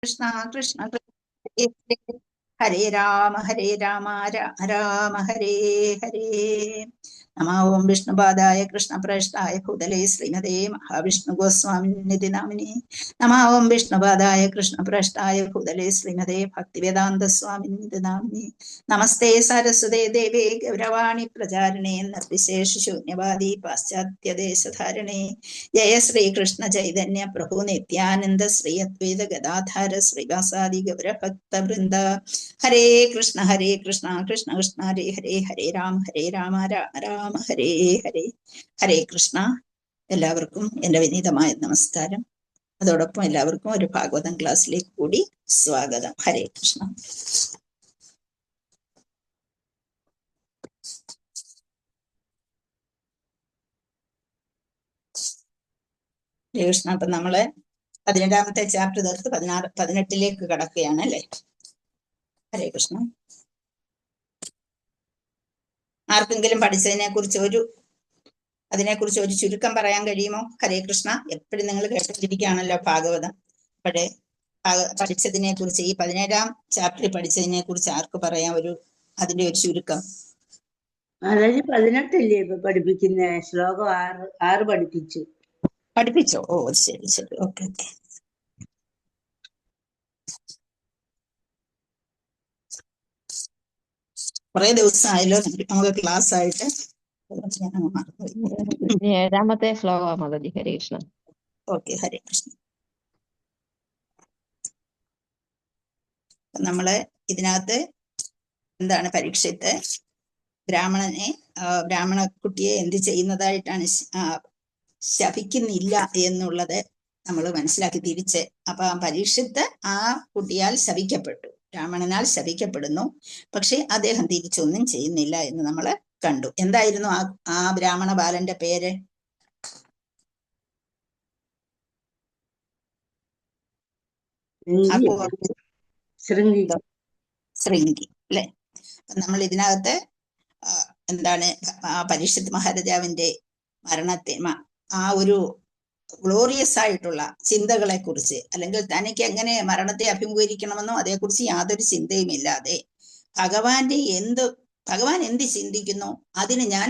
കൃഷ്ണ കൃഷ്ണ കൃഷ്ണ ഹരേ രാമ രാമ രാമ ഹരേ ഹരേ. നമോ ഓം വിഷ്ണുപാദായ കൃഷ്ണപ്രേഷ്ഠായ ഭൂതലേ ശ്രീമതേ മഹാവിഷ്ണു ഗോസ്വാമിനിധി നാമിനി. നമോ ഓം വിഷ്ണുപാദായ കൃഷ്ണപ്രേഷ്ഠായ ഭൂതലേ ശ്രീമതേ ഭക്തിവേദാന്ത സ്വാമിനിധി നാമിനി. നമസ്തേ സരസ്വതേ ദേവേ ഗൗരവാണി പ്രചാരണേ നിർവിശേഷ ശൂന്യവാദി പാശ്ചാത്യദേശധാരണേ. ജയ ശ്രീകൃഷ്ണ ചൈതന്യ പ്രഭു നിത്യാനന്ദ ശ്രീ അദ്വൈത ഗദാധാര ശ്രീവാസാദി ഗൗരഭക്തവൃന്ദ. ഹരേ കൃഷ്ണ കൃഷ്ണ കൃഷ്ണ ഹരേ ഹരേ, ഹരേ രാമ രാമ രാമ ഹരേ ഹരേ. ഹരേ കൃഷ്ണ. എല്ലാവർക്കും എൻ്റെ വിനീതമായ നമസ്കാരം. അതോടൊപ്പം എല്ലാവർക്കും ഒരു ഭാഗവതം ക്ലാസ്സിലേക്ക് കൂടി സ്വാഗതം. ഹരേ കൃഷ്ണ. ഹരേ കൃഷ്ണ. അപ്പൊ നമ്മള് 17ാമത്തെ ചാപ്റ്റർ തീർത്ത് 18ലേക്ക് കടക്കുകയാണ് അല്ലെ. ഹരേ കൃഷ്ണ. ആർക്കെങ്കിലും അതിനെക്കുറിച്ച് ഒരു ചുരുക്കം പറയാൻ കഴിയുമോ? ഹരേ കൃഷ്ണ. എപ്പോഴും നിങ്ങൾ കേട്ടിരിക്കുകയാണല്ലോ ഭാഗവതം. അപ്പോഴേ പഠിച്ചതിനെ കുറിച്ച്, ഈ 17ാം ചാപ്റ്ററിൽ പഠിച്ചതിനെ കുറിച്ച് ആർക്ക് പറയാം അതിന്റെ ഒരു ചുരുക്കം? 18 ഇപ്പൊ പഠിപ്പിക്കുന്ന ശ്ലോകം 6 പഠിപ്പിച്ചോ? ഓ ശരി ശരി, ഓക്കെ ഓക്കെ. കുറെ ദിവസമായല്ലോ നമുക്ക് ക്ലാസ് ആയിട്ട്. 7ാമത്തെ ശ്ലോകം. ഹരേ കൃഷ്ണ. ഓക്കെ, ഹരേ കൃഷ്ണ. നമ്മള് ഇതിനകത്ത് എന്താണ്, പരീക്ഷത്ത് ബ്രാഹ്മണ കുട്ടിയെ എന്ത് ചെയ്യുന്നതായിട്ടാണ് ശപിക്കുന്നില്ല എന്നുള്ളത് നമ്മൾ മനസ്സിലാക്കി തിരിച്ച്. അപ്പൊ പരീക്ഷത്ത് ആ കുട്ടിയാൽ ശപിക്കപ്പെട്ടു, ബ്രാഹ്മണനാൽ ശപിക്കപ്പെടുന്നു. പക്ഷെ അദ്ദേഹം തിരിച്ചൊന്നും ചെയ്യുന്നില്ല എന്ന് നമ്മൾ കണ്ടു. എന്തായിരുന്നു ആ ബ്രാഹ്മണ ബാലന്റെ പേര്? ശൃംഗി അല്ലെ. നമ്മൾ ഇതിനകത്ത് എന്താണ്, പരീക്ഷിത് മഹാരാജാവിന്റെ ആ ഒരു ഗ്ലോറിയസ് ആയിട്ടുള്ള ചിന്തകളെ കുറിച്ച്, അല്ലെങ്കിൽ തനിക്ക് എങ്ങനെ മരണത്തെ അഭിമുഖീകരിക്കണമെന്നോ അതേക്കുറിച്ച് യാതൊരു ചിന്തയും ഇല്ലാതെ ഭഗവാൻ എന്ത് ചിന്തിക്കുന്നു അതിന് ഞാൻ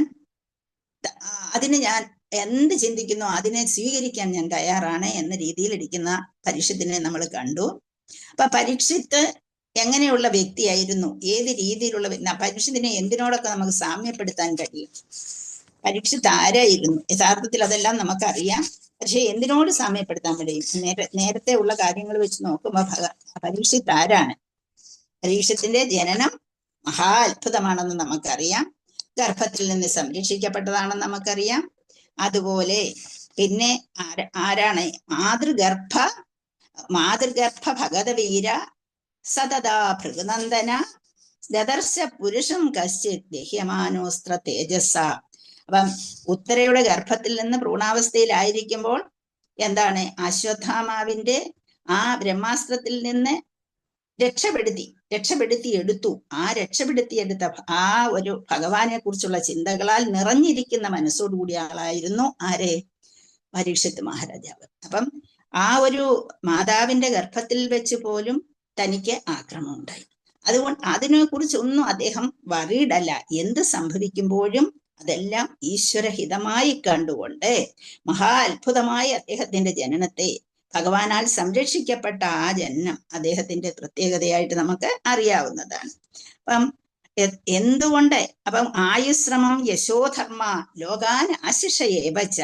എന്ത് ചിന്തിക്കുന്നു അതിനെ സ്വീകരിക്കാൻ ഞാൻ തയ്യാറാണ് എന്ന രീതിയിൽ ഇരിക്കുന്ന പരീക്ഷത്തിനെ നമ്മൾ കണ്ടു. അപ്പൊ പരീക്ഷിത്ത് എങ്ങനെയുള്ള വ്യക്തിയായിരുന്നു, ഏത് രീതിയിലുള്ള പരീക്ഷത്തിനെ എന്തിനോടൊക്കെ നമുക്ക് സാമ്യപ്പെടുത്താൻ കഴിയും? പരീക്ഷിത്ത് ആരായിരുന്നു? യഥാർത്ഥത്തിൽ അതെല്ലാം നമുക്കറിയാം. പക്ഷെ എന്തിനോട് സാമ്യപ്പെടുത്താൻ കഴിയും? നേരത്തെ ഉള്ള കാര്യങ്ങൾ വെച്ച് നോക്കുമ്പോൾ പരീക്ഷിത്ത് ആരാണ്? പരീക്ഷത്തിന്റെ ജനനം മഹാ അത്ഭുതമാണെന്ന് നമുക്കറിയാം. ഗർഭത്തിൽ നിന്ന് സംരക്ഷിക്കപ്പെട്ടതാണെന്ന് നമുക്കറിയാം. അതുപോലെ പിന്നെ ആരാണ്? മാതൃഗർഭ ഭഗതവീര സതതാ ഭൃഗനന്ദന ദദർശ പുരുഷം കശ്ചിത് ദഹ്യമാനോസ്ത്ര തേജസ്സ. അപ്പം ഉത്തരയുടെ ഗർഭത്തിൽ നിന്ന് ഭ്രൂണാവസ്ഥയിലായിരിക്കുമ്പോൾ എന്താണ്, അശ്വത്ഥാമാവിന്റെ ആ ബ്രഹ്മാസ്ത്രത്തിൽ നിന്ന് രക്ഷപ്പെടുത്തിയെടുത്ത ആ ഒരു ഭഗവാനെ കുറിച്ചുള്ള ചിന്തകളാൽ നിറഞ്ഞിരിക്കുന്ന മനസ്സോടുകൂടിയ ആളായിരുന്നു ആരെ? പരീക്ഷിത് മഹാരാജാവ്. അപ്പം ആ ഒരു മാതാവിന്റെ ഗർഭത്തിൽ വെച്ച് പോലും തനിക്ക് ആക്രമണം ഉണ്ടായി. അതുകൊണ്ട് അതിനെക്കുറിച്ചൊന്നും അദ്ദേഹം വറീഡല്ല. എന്ത് സംഭവിക്കുമ്പോഴും അതെല്ലാം ഈശ്വരഹിതമായി കണ്ടുകൊണ്ട് മഹാ അത്ഭുതമായി അദ്ദേഹത്തിന്റെ ജനനത്തെ, ഭഗവാനാൽ സംരക്ഷിക്കപ്പെട്ട ആ ജനനം അദ്ദേഹത്തിന്റെ പ്രത്യേകതയായിട്ട് നമുക്ക് അറിയാവുന്നതാണ്. അപ്പം എന്തുകൊണ്ട് ആയുശ്രമം യശോധർമ്മ ലോകാൻ ആശിഷയേവച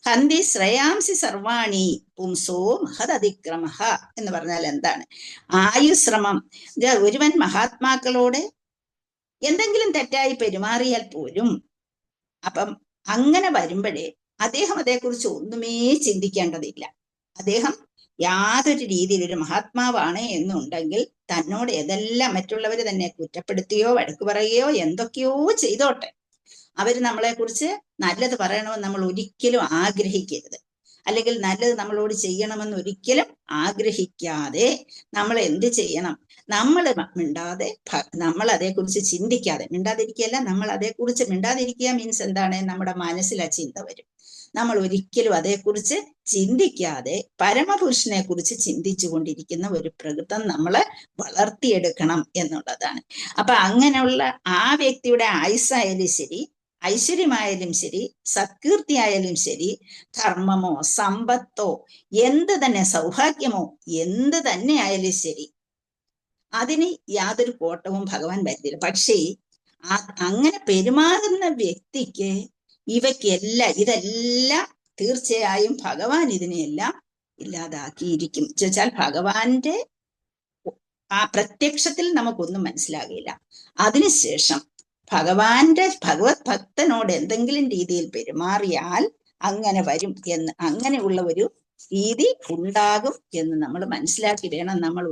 ഹന്തി ശ്രേയാംസി സർവാണി പുംസോ മഹദതിക്രമ എന്ന് പറഞ്ഞാൽ എന്താണ്? ആയുശ്രമം, ഒരുവൻ മഹാത്മാക്കളോട് എന്തെങ്കിലും തെറ്റായി പെരുമാറിയാൽ പോലും അങ്ങനെ വരുമ്പോഴേ അദ്ദേഹം അതേക്കുറിച്ച് ഒന്നുമേ ചിന്തിക്കേണ്ടതില്ല. അദ്ദേഹം യാതൊരു രീതിയിൽ ഒരു മഹാത്മാവാണ് എന്നുണ്ടെങ്കിൽ തന്നോട് ഏതെല്ലാം മറ്റുള്ളവർ തന്നെ കുറ്റപ്പെടുത്തുകയോ വഴക്ക് പറയുകയോ എന്തൊക്കെയോ ചെയ്തോട്ടെ, അവര് നമ്മളെ കുറിച്ച് നല്ലത് പറയണമെന്ന് നമ്മൾ ഒരിക്കലും ആഗ്രഹിക്കരുത്. അല്ലെങ്കിൽ നല്ലത് നമ്മളോട് ചെയ്യണമെന്ന് ഒരിക്കലും ആഗ്രഹിക്കാതെ നമ്മൾ എന്ത് ചെയ്യണം? നമ്മൾ മിണ്ടാതെ, നമ്മൾ അതേക്കുറിച്ച് ചിന്തിക്കാതെ മിണ്ടാതിരിക്കുകയല്ല, നമ്മൾ അതേക്കുറിച്ച് മിണ്ടാതിരിക്കുക മീൻസ് എന്താണ്? നമ്മുടെ മനസ്സിൽ ആ ചിന്ത വരും. നമ്മൾ ഒരിക്കലും അതേക്കുറിച്ച് ചിന്തിക്കാതെ പരമപുരുഷനെ കുറിച്ച് ചിന്തിച്ചു കൊണ്ടിരിക്കുന്ന ഒരു പ്രകൃതം നമ്മളെ വളർത്തിയെടുക്കണം എന്നുള്ളതാണ്. അപ്പൊ അങ്ങനെയുള്ള ആ വ്യക്തിയുടെ ആയുസ്സായാലും ശരി, ഐശ്വര്യമായാലും ശരി, സത്കീർത്തിയായാലും ശരി, ധർമ്മമോ സമ്പത്തോ എന്ത് തന്നെ, സൗഭാഗ്യമോ എന്ത് തന്നെ ആയാലും ശരി, അതിന് യാതൊരു കോട്ടവും ഭഗവാൻ വരുത്തില്ല. പക്ഷേ അങ്ങനെ പെരുമാറുന്ന വ്യക്തിക്ക് ഇതെല്ലാം തീർച്ചയായും ഭഗവാൻ ഇതിനെയെല്ലാം ഇല്ലാതാക്കിയിരിക്കും. വെച്ചാൽ ഭഗവാന്റെ ആ പ്രത്യക്ഷത്തിൽ നമുക്കൊന്നും മനസ്സിലാകില്ല. അതിനുശേഷം ഭഗവത് ഭക്തനോട് എന്തെങ്കിലും രീതിയിൽ പെരുമാറിയാൽ അങ്ങനെ വരും എന്ന്, അങ്ങനെയുള്ള ഒരു രീതി ഉണ്ടാകും എന്ന് നമ്മൾ മനസ്സിലാക്കി വേണം നമ്മൾ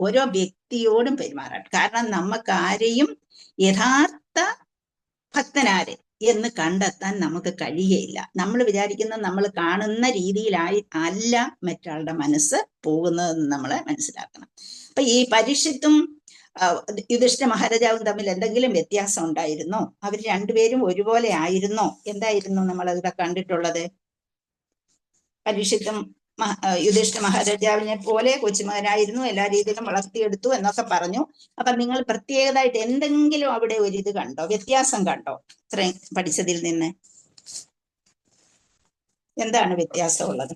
ഓരോ വ്യക്തിയോടും പെരുമാറാൻ. കാരണം നമുക്ക് ആരെയും യഥാർത്ഥ ഭക്തനാര് എന്ന് കണ്ടെത്താൻ നമുക്ക് കഴിയുകയില്ല. നമ്മൾ വിചാരിക്കുന്ന, നമ്മൾ കാണുന്ന രീതിയിലായി അല്ല മറ്റാളുടെ മനസ്സ് പോകുന്നതെന്ന് നമ്മൾ മനസ്സിലാക്കണം. അപ്പൊ ഈ പരീക്ഷിത്തും യുധിഷ്ഠിര മഹാരാജാവും തമ്മിൽ എന്തെങ്കിലും വ്യത്യാസം ഉണ്ടായിരുന്നോ? അവർ രണ്ടുപേരും ഒരുപോലെ ആയിരുന്നോ? എന്തായിരുന്നു നമ്മൾ ഇവിടെ കണ്ടിട്ടുള്ളത്? പരീക്ഷിത്തും യുധിഷ്ഠിര മഹാരാജാവിനെ പോലെ കൊച്ചുമകനായിരുന്നു, എല്ലാ രീതിയിലും വളർത്തിയെടുത്തു എന്നൊക്കെ പറഞ്ഞു. അപ്പൊ നിങ്ങൾ പ്രത്യേകമായിട്ട് എന്തെങ്കിലും അവിടെ ഒരു ഇത് കണ്ടോ, വ്യത്യാസം കണ്ടോ? ഇത്രയും പഠിച്ചതിൽ നിന്ന് എന്താണ് വ്യത്യാസമുള്ളത്?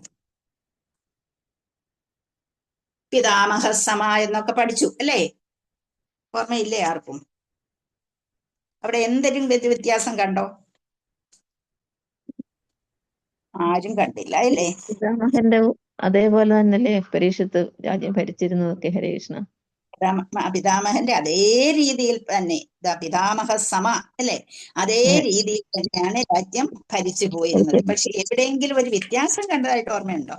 പിതാമഹ സമ എന്നൊക്കെ പഠിച്ചു അല്ലേ? ഓർമ്മയില്ലേ ആർക്കും? അവിടെ എന്തെങ്കിലും വ്യത്യാസം കണ്ടോ? ആരും കണ്ടില്ല അല്ലേ? പിതാമഹന്റെ അതേപോലെ തന്നെയല്ലേ പരീക്ഷത്ത് രാജ്യം ഭരിച്ചിരുന്നതൊക്കെ? ഹരേ കൃഷ്ണ. പിതാമഹന്റെ അതേ രീതിയിൽ തന്നെ, പിതാമഹ സമ അല്ലെ, അതേ രീതിയിൽ തന്നെയാണ് രാജ്യം ഭരിച്ചു പോയിരുന്നത്. പക്ഷെ എവിടെയെങ്കിലും ഒരു വ്യത്യാസം കണ്ടതായിട്ട് ഓർമ്മയുണ്ടോ?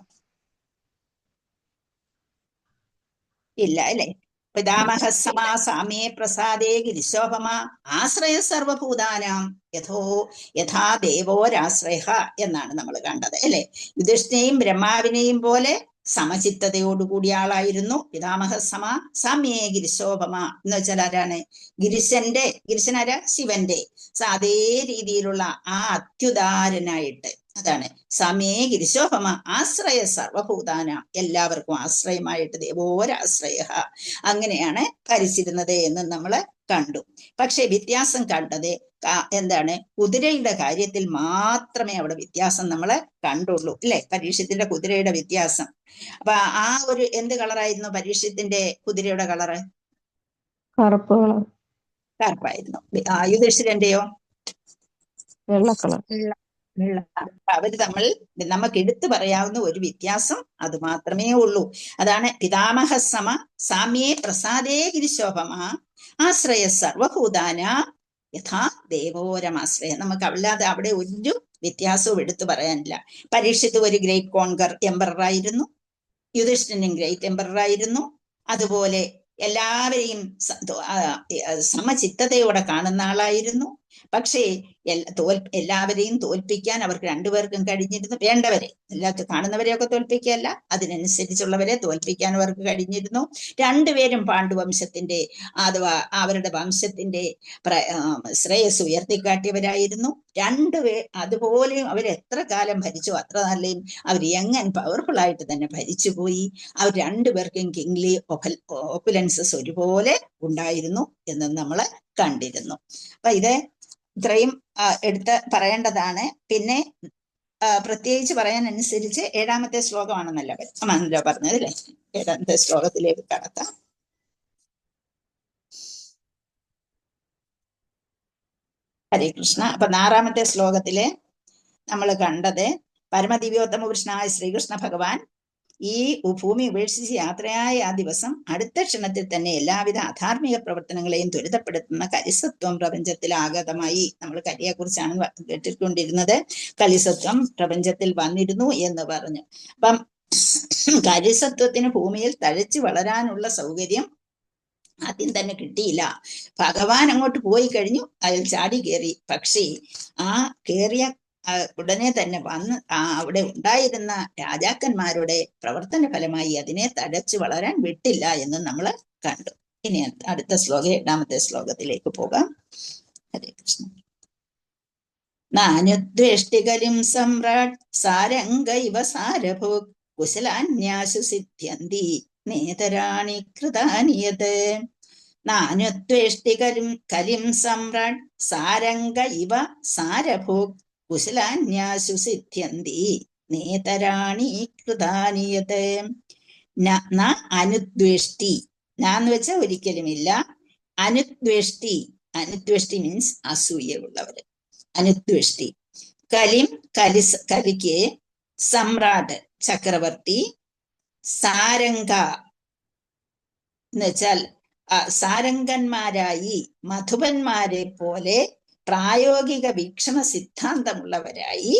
ഇല്ല അല്ലെ? പിതാമഹ സമ സാമ്യേ പ്രസാദേ ഗിരിശോഭമ ആശ്രയ സർവഭൂതാനാം യഥാ ദേവോരാശ്രയ എന്നാണ് നമ്മൾ കണ്ടത് അല്ലെ? യുധിഷ്ഠിനെയും ബ്രഹ്മാവിനെയും പോലെ സമചിത്തതയോടുകൂടിയ ആളായിരുന്നു പിതാമഹ സമ. സാമ്യേ ഗിരിശോഭമ എന്ന് വെച്ചാൽ ആരാണ്? ഗിരിശനാരാ? ശിവന്റെ അതേ രീതിയിലുള്ള ആ അത്യുദാരനായിട്ട്, അതാണ് സമേ ഗിരിശോഭമ ആശ്രയ സർവഭൂതാന, എല്ലാവർക്കും ആശ്രയമായിട്ട് ദേവോരാശ്രയ, അങ്ങനെയാണ് ഭരിച്ചിരുന്നത് എന്ന് നമ്മൾ കണ്ടു. പക്ഷെ വ്യത്യാസം കണ്ടത് എന്താണ്? കുതിരയുടെ കാര്യത്തിൽ മാത്രമേ അവിടെ വ്യത്യാസം നമ്മൾ കണ്ടുള്ളൂ അല്ലെ? പരീക്ഷത്തിന്റെ കുതിരയുടെ വ്യത്യാസം. അപ്പൊ ആ ഒരു എന്ത് കളറായിരുന്നു പരീക്ഷത്തിന്റെ കുതിരയുടെ കളറ്? കറുപ്പ് കളർ. കറുപ്പായിരുന്നു. യുധിഷ്ഠിരന്റെയോ? വെള്ള കളർ. അവര് നമുക്ക് എടുത്തു പറയാവുന്ന ഒരു വ്യത്യാസം അത് മാത്രമേ ഉള്ളൂ. അതാണ് പിതാമഹ സമ സാമ്യേ പ്രസാദേ ഗിരിശോഭമ ആശ്രയ സർവഭൂതാന യഥാ ദേവോരമാശ്രയ. നമുക്ക് അല്ലാതെ അവിടെ ഒരു വ്യത്യാസവും എടുത്തു പറയാനില്ല. പരീക്ഷിത്ത് ഒരു ഗ്രേറ്റ് എംപറർ ആയിരുന്നു, യുധിഷ്ഠിരനും ഗ്രേറ്റ് എംപറർ ആയിരുന്നു. അതുപോലെ എല്ലാവരെയും സമചിത്തതയോടെ കാണുന്ന ആളായിരുന്നു. പക്ഷേ എല്ലാവരെയും തോൽപ്പിക്കാൻ അവർക്ക് രണ്ടുപേർക്കും കഴിഞ്ഞിരുന്നു. വേണ്ടവരെ, കാണുന്നവരെയൊക്കെ തോൽപ്പിക്കുകയല്ല, അതിനനുസരിച്ചുള്ളവരെ തോൽപ്പിക്കാൻ അവർക്ക് കഴിഞ്ഞിരുന്നു. രണ്ടുപേരും പാണ്ഡുവംശത്തിന്റെ അഥവാ അവരുടെ വംശത്തിന്റെ ശ്രേയസ് ഉയർത്തിക്കാട്ടിയവരായിരുന്നു. അതുപോലെയും അവരെത്ര കാലം ഭരിച്ചു അത്ര നല്ലയും അവർ യങ് പവർഫുൾ ആയിട്ട് തന്നെ ഭരിച്ചുപോയി. അവർ രണ്ടുപേർക്കും കിങ്ലി ഓപ്പുലൻസസ് ഒരുപോലെ ഉണ്ടായിരുന്നു എന്ന് നമ്മൾ കണ്ടിരുന്നു. അപ്പൊ ഇത് ഇത്രയും എടുത്ത് പറയേണ്ടതാണ്. പിന്നെ പ്രത്യേകിച്ച് പറയാനനുസരിച്ച് 7ാമത്തെ ശ്ലോകമാണെന്നല്ലോ പറഞ്ഞത് അല്ലേ? 7ാമത്തെ ശ്ലോകത്തിലേക്ക് കടത്താം. ഹരേ കൃഷ്ണ. അപ്പൊ 6ാമത്തെ ശ്ലോകത്തില് നമ്മൾ കണ്ടത് പരമദിവ്യോത്തമ കൃഷ്ണനായ ശ്രീകൃഷ്ണ ഭഗവാൻ ഈ ഭൂമി ഉപേക്ഷിച്ച് യാത്രയായ ആ ദിവസം അടുത്ത ക്ഷണത്തിൽ തന്നെ എല്ലാവിധ അധാർമിക പ്രവർത്തനങ്ങളെയും ത്വരിതപ്പെടുത്തുന്ന കരിസത്വം പ്രപഞ്ചത്തിൽ ആഗതമായി. നമ്മൾ കരിയെക്കുറിച്ചാണ് കേട്ടിക്കൊണ്ടിരുന്നത്. കരിസത്വം പ്രപഞ്ചത്തിൽ വന്നിരുന്നു എന്ന് പറഞ്ഞു. അപ്പം കരിസത്വത്തിന് ഭൂമിയിൽ തഴച്ചു വളരാനുള്ള സൗകര്യം ആദ്യം തന്നെ കിട്ടിയില്ല. ഭഗവാൻ അങ്ങോട്ട് പോയി കഴിഞ്ഞു, അതിൽ ചാടി കയറി. പക്ഷേ ആ കയറിയ ഉടനെ തന്നെ വന്ന് അവിടെ ഉണ്ടായിരുന്ന രാജാക്കന്മാരുടെ പ്രവർത്തന ഫലമായി അതിനെ തടച്ചു വളരാൻ വിട്ടില്ല എന്ന് നമ്മൾ കണ്ടു. ഇനി അടുത്ത ശ്ലോകം 8ാമത്തെ ശ്ലോകത്തിലേക്ക് പോകാം. ഹരേ കൃഷ്ണ. നാനുദ്വേഷ്ടികലിം സമ്രാട് സാരംഗ ഇവ സാരഭോഗ് കുശലാന്യാസു സിദ്ധ്യന്തി നേതരാണി കൃതാനിയത്. നാനുദ്വേഷ്ടികലിം സമ്രാട് സാരംഗ ഇവ സാരഭോഗ് കുശലാന്യാസു സിദ്ധ്യന്തി നേതരാണി കൃതാനിയത്. ന അനുദ്വേഷ്ടി, എന്ന് വെച്ചാൽ ഒരിക്കലുമില്ല. അനുദ്വേഷ്ടി, അനുദ്വേഷ്ടി മീൻസ് അസൂയുള്ളവര്. അനുദ്വേഷ്ടി. കലിം, കലിക്ക് സമ്രാട്ട് ചക്രവർത്തി, സാരംഗ എന്ന് വെച്ചാൽ സാരംഗന്മാരായി മധുപന്മാരെ പോലെ പ്രായോഗിക വീക്ഷണ സിദ്ധാന്തമുള്ളവരായി,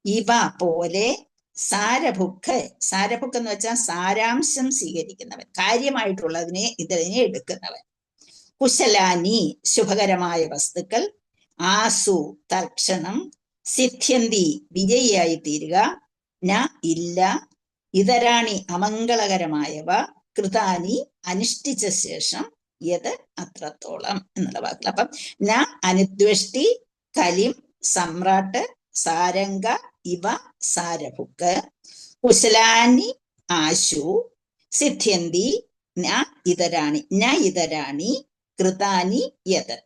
ഇവ പോലെ സാരഭുക്ക്, സാരഭുക്ക് എന്ന് വെച്ചാൽ സാരാംശം സ്വീകരിക്കുന്നവൻ, കാര്യമായിട്ടുള്ളതിനെ ഇതിനെ എടുക്കുന്നവൻ. കുശലാനി ശുഭകരമായ വസ്തുക്കൾ, ആസു തൽക്ഷണം, സിദ്ധ്യന്തി വിജയിയായി തീരുക, ന ഇല്ല, ഇതരാണി അമംഗളകരമായവ, കൃതാനി അനുഷ്ഠിച്ച ശേഷം, യത് അത്രത്തോളം എന്നുള്ള വാക്കുകൾ. അപ്പം ന അനുദ്വേഷ്ടി കലിം സമ്രാട്ട് സാരംഗ ഇവ സാരഭുക്ക് കുശലാനി ആശു സിദ്ധ്യന്തി ന ഇതരാണി കൃതാനി യത്.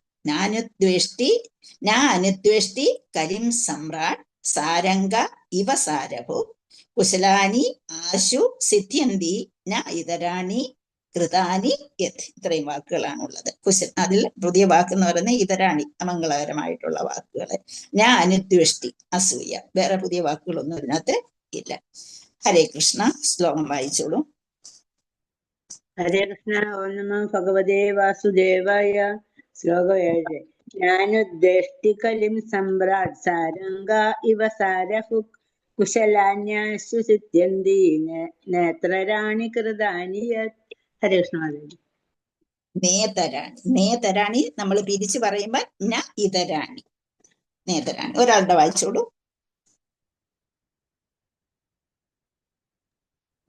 അനുദ്വേഷ്ടി കലിം സമ്രാട് സാരംഗ ഇവ സാരഭുക് കുശലാനി ആശു സിദ്ധ്യന്തി ന ഇതരാണി കൃതാനി യത്. ഇത്രയും വാക്കുകളാണുള്ളത്. അതിൽ പുതിയ വാക്ക് എന്ന് പറയുന്നത് ഇതരാണി, അമംഗളകരമായിട്ടുള്ള വാക്കുകൾ. ഞാൻ അനുദ്വേഷ്ടി അസൂയ, വേറെ പുതിയ വാക്കുകളൊന്നും ഇതിനകത്ത് ഇല്ല. ഹരേ കൃഷ്ണ. ശ്ലോകം വായിച്ചോളൂ. ഹരേ കൃഷ്ണ. ഓം നമോ ഭഗവതേ വാസുദേവായ. ശ്ലോകം 7. ഞാനുദ്വേഷ്ടി കലിം സമ്രാട് സാരംഗ ഇവ സാരഭുക് കുശലാന്യാസു സിദ്ധ്യന്തി നേത്രരാണി കൃതാനി യത്. ഹരേ കൃഷ്ണ. നേതരാണി നമ്മൾ പിരിച്ചു പറയുമ്പോൾ ന ഇതരാണി, നേതരാണി. ഒരാളുടെ വായിച്ചോളൂ.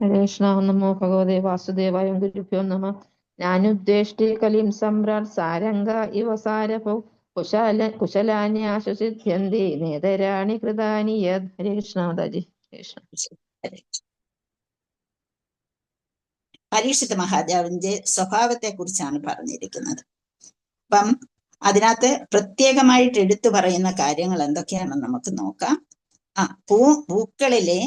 ഹരേ കൃഷ്ണ. നമോ ഭഗവതേ വാസുദേവായ. ഗുരുഭ്യോ നമ. ഞാനുദ്വേഷ്ടി കലിം സമ്രാട് സാരംഗ ഇവ സാരഭോ കുശലാന്യാസു സിദ്ധ്യന്തി നേതരാണി കൃതാനി യത്. ഹരേ കൃഷ്ണ. മാതാജി. പരീക്ഷിത് മഹാരാജാവിന്റെ സ്വഭാവത്തെ കുറിച്ചാണ് പറഞ്ഞിരിക്കുന്നത്. അപ്പം അതിനകത്ത് പ്രത്യേകമായിട്ട് എടുത്തു പറയുന്ന കാര്യങ്ങൾ എന്തൊക്കെയാണെന്ന് നമുക്ക് നോക്കാം. പൂക്കളിലെ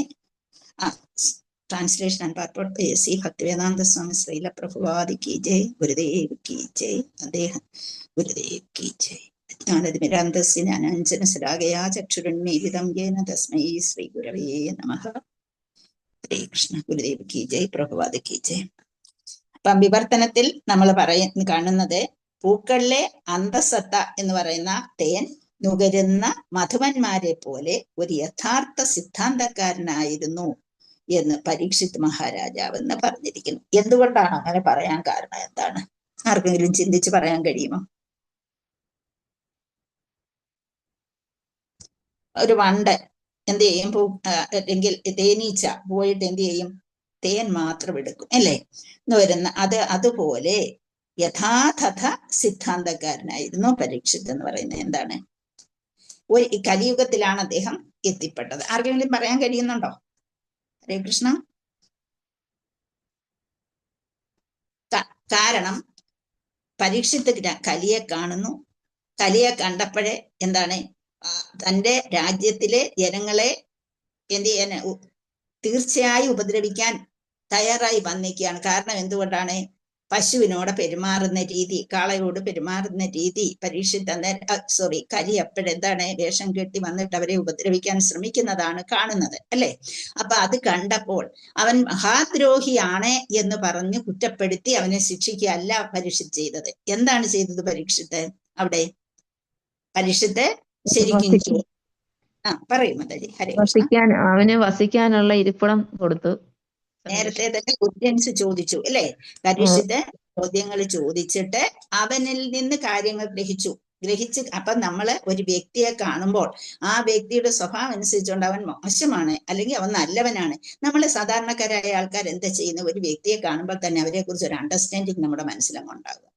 ട്രാൻസ്ലേഷൻ ആൻഡ് പർപ്പസ് സി ഭക്തിവേദാന്ത സ്വാമി ശ്രീല പ്രഭുവാദി കി ജയ്, ഗുരുദേവ് കി ജയ്, അദ്ദേഹം ഗുരുദേവ് കി ജയ്. ജ്ഞാനതിമിരാന്തസ്യ ജ്ഞാനാഞ്ജന ശലാകയാ ചക്ഷുരുന്മീലിതം യേന തസ്മൈ ശ്രീ ഗുരവേ നമഃ. ഹരേ കൃഷ്ണ. ഗുരുദേവ് കി ജയ്, പ്രഭുവാദി കി ജയ്. അപ്പം വിവർത്തനത്തിൽ നമ്മൾ കാണുന്നത് പൂക്കളിലെ അന്തസത്ത എന്ന് പറയുന്ന തേൻ നുകരുന്ന മധുവന്മാരെ പോലെ ഒരു യഥാർത്ഥ സിദ്ധാന്തക്കാരനായിരുന്നു എന്ന് പരീക്ഷിത് മഹാരാജാവ് എന്ന് പറഞ്ഞിരിക്കുന്നു. എന്തുകൊണ്ടാണ് അങ്ങനെ പറയാൻ കാരണം എന്താണ്? ആർക്കെങ്കിലും ചിന്തിച്ച് പറയാൻ കഴിയുമോ? ഒരു വണ്ട് എന്ത് ചെയ്യും? അല്ലെങ്കിൽ തേനീച്ച പോയിട്ട് എന്ത് ചെയ്യും? തേൻ മാത്രം എടുക്കും, അല്ലേ? എന്ന് വരുന്ന അതുപോലെ യഥാതഥ സിദ്ധാന്തക്കാരനായിരുന്നു പരീക്ഷിത് എന്ന് പറയുന്നത്. എന്താണ്? ഒരു കലിയുഗത്തിലാണ് അദ്ദേഹം എത്തിപ്പെട്ടത്. ആർക്കെങ്കിലും പറയാൻ കഴിയുന്നുണ്ടോ? ഹരേ കൃഷ്ണ. കാരണം പരീക്ഷിത് കലിയെ കാണുന്നു. കലിയെ കണ്ടപ്പോഴേ എന്താണ്? തൻ്റെ രാജ്യത്തിലെ ജനങ്ങളെ എന്ത് ചെയ്യാൻ തീർച്ചയായും ഉപദ്രവിക്കാൻ തയ്യാറായി വന്നിരിക്കുകയാണ്. കാരണം എന്തുകൊണ്ടാണ്? പശുവിനോട് പെരുമാറുന്ന രീതി, കാളയോട് പെരുമാറുന്ന രീതി കലി അപ്പോഴെന്താണ്? വേഷം കെട്ടി വന്നിട്ട് അവരെ ഉപദ്രവിക്കാൻ ശ്രമിക്കുന്നതാണ് കാണുന്നത്, അല്ലേ? അപ്പൊ അത് കണ്ടപ്പോൾ അവൻ മഹാദ്രോഹിയാണ് എന്ന് പറഞ്ഞ് കുറ്റപ്പെടുത്തി അവനെ ശിക്ഷിക്കുകയല്ല പരീക്ഷിത് ചെയ്തത്. എന്താണ് ചെയ്തത് പരീക്ഷിത്ത്? അവിടെ പരീക്ഷിത്ത് ശരിക്കും പറയും മതി. ഹരേ കൃഷ്ണ. അവന് വസിക്കാനുള്ള ഇരിപ്പിടം കൊടുത്തു. നേരത്തെ തന്നെ ക്വസ്റ്റ്യൻസ് ചോദിച്ചു, അല്ലേ? പരീക്ഷിത്ത് ചോദ്യങ്ങൾ ചോദിച്ചിട്ട് അവനിൽ നിന്ന് കാര്യങ്ങൾ ഗ്രഹിച്ച് അപ്പൊ നമ്മള് ഒരു വ്യക്തിയെ കാണുമ്പോൾ ആ വ്യക്തിയുടെ സ്വഭാവം അനുസരിച്ചുകൊണ്ട് അവൻ മോശമാണ് അല്ലെങ്കിൽ അവൻ നല്ലവനാണ്. നമ്മൾ സാധാരണക്കാരായ ആൾക്കാർ എന്താ ചെയ്യുന്നത്? ഒരു വ്യക്തിയെ കാണുമ്പോൾ തന്നെ അവരെ കുറിച്ച് ഒരു അണ്ടർസ്റ്റാൻഡിങ് നമ്മുടെ മനസ്സിലങ്ങുണ്ടാകും.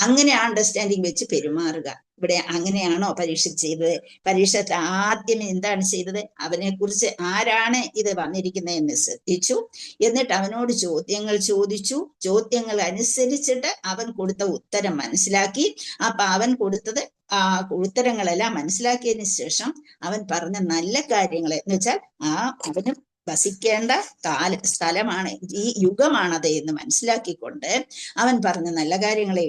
അങ്ങനെ ആ അണ്ടർസ്റ്റാൻഡിങ് വെച്ച് പെരുമാറുക. ഇവിടെ അങ്ങനെയാണോ പരീക്ഷത്ത് ചെയ്തത്? പരീക്ഷത്ത് ആദ്യം എന്താണ് ചെയ്തത്? അവനെ കുറിച്ച് ആരാണ് ഇത് വന്നിരിക്കുന്നതെന്ന് ശ്രദ്ധിച്ചു. എന്നിട്ട് അവനോട് ചോദ്യങ്ങൾ ചോദിച്ചു. ചോദ്യങ്ങൾ അനുസരിച്ചിട്ട് അവൻ കൊടുത്ത ഉത്തരം മനസ്സിലാക്കി. അപ്പൊ അവൻ കൊടുത്തത് ആ ഉത്തരങ്ങളെല്ലാം മനസ്സിലാക്കിയതിന് ശേഷം അവൻ പറഞ്ഞ നല്ല കാര്യങ്ങളെ എന്ന് വെച്ചാൽ അവന് വസിക്കേണ്ട സ്ഥലമാണ്, ഈ യുഗമാണത് എന്ന് മനസ്സിലാക്കിക്കൊണ്ട് അവൻ പറഞ്ഞ നല്ല കാര്യങ്ങളെ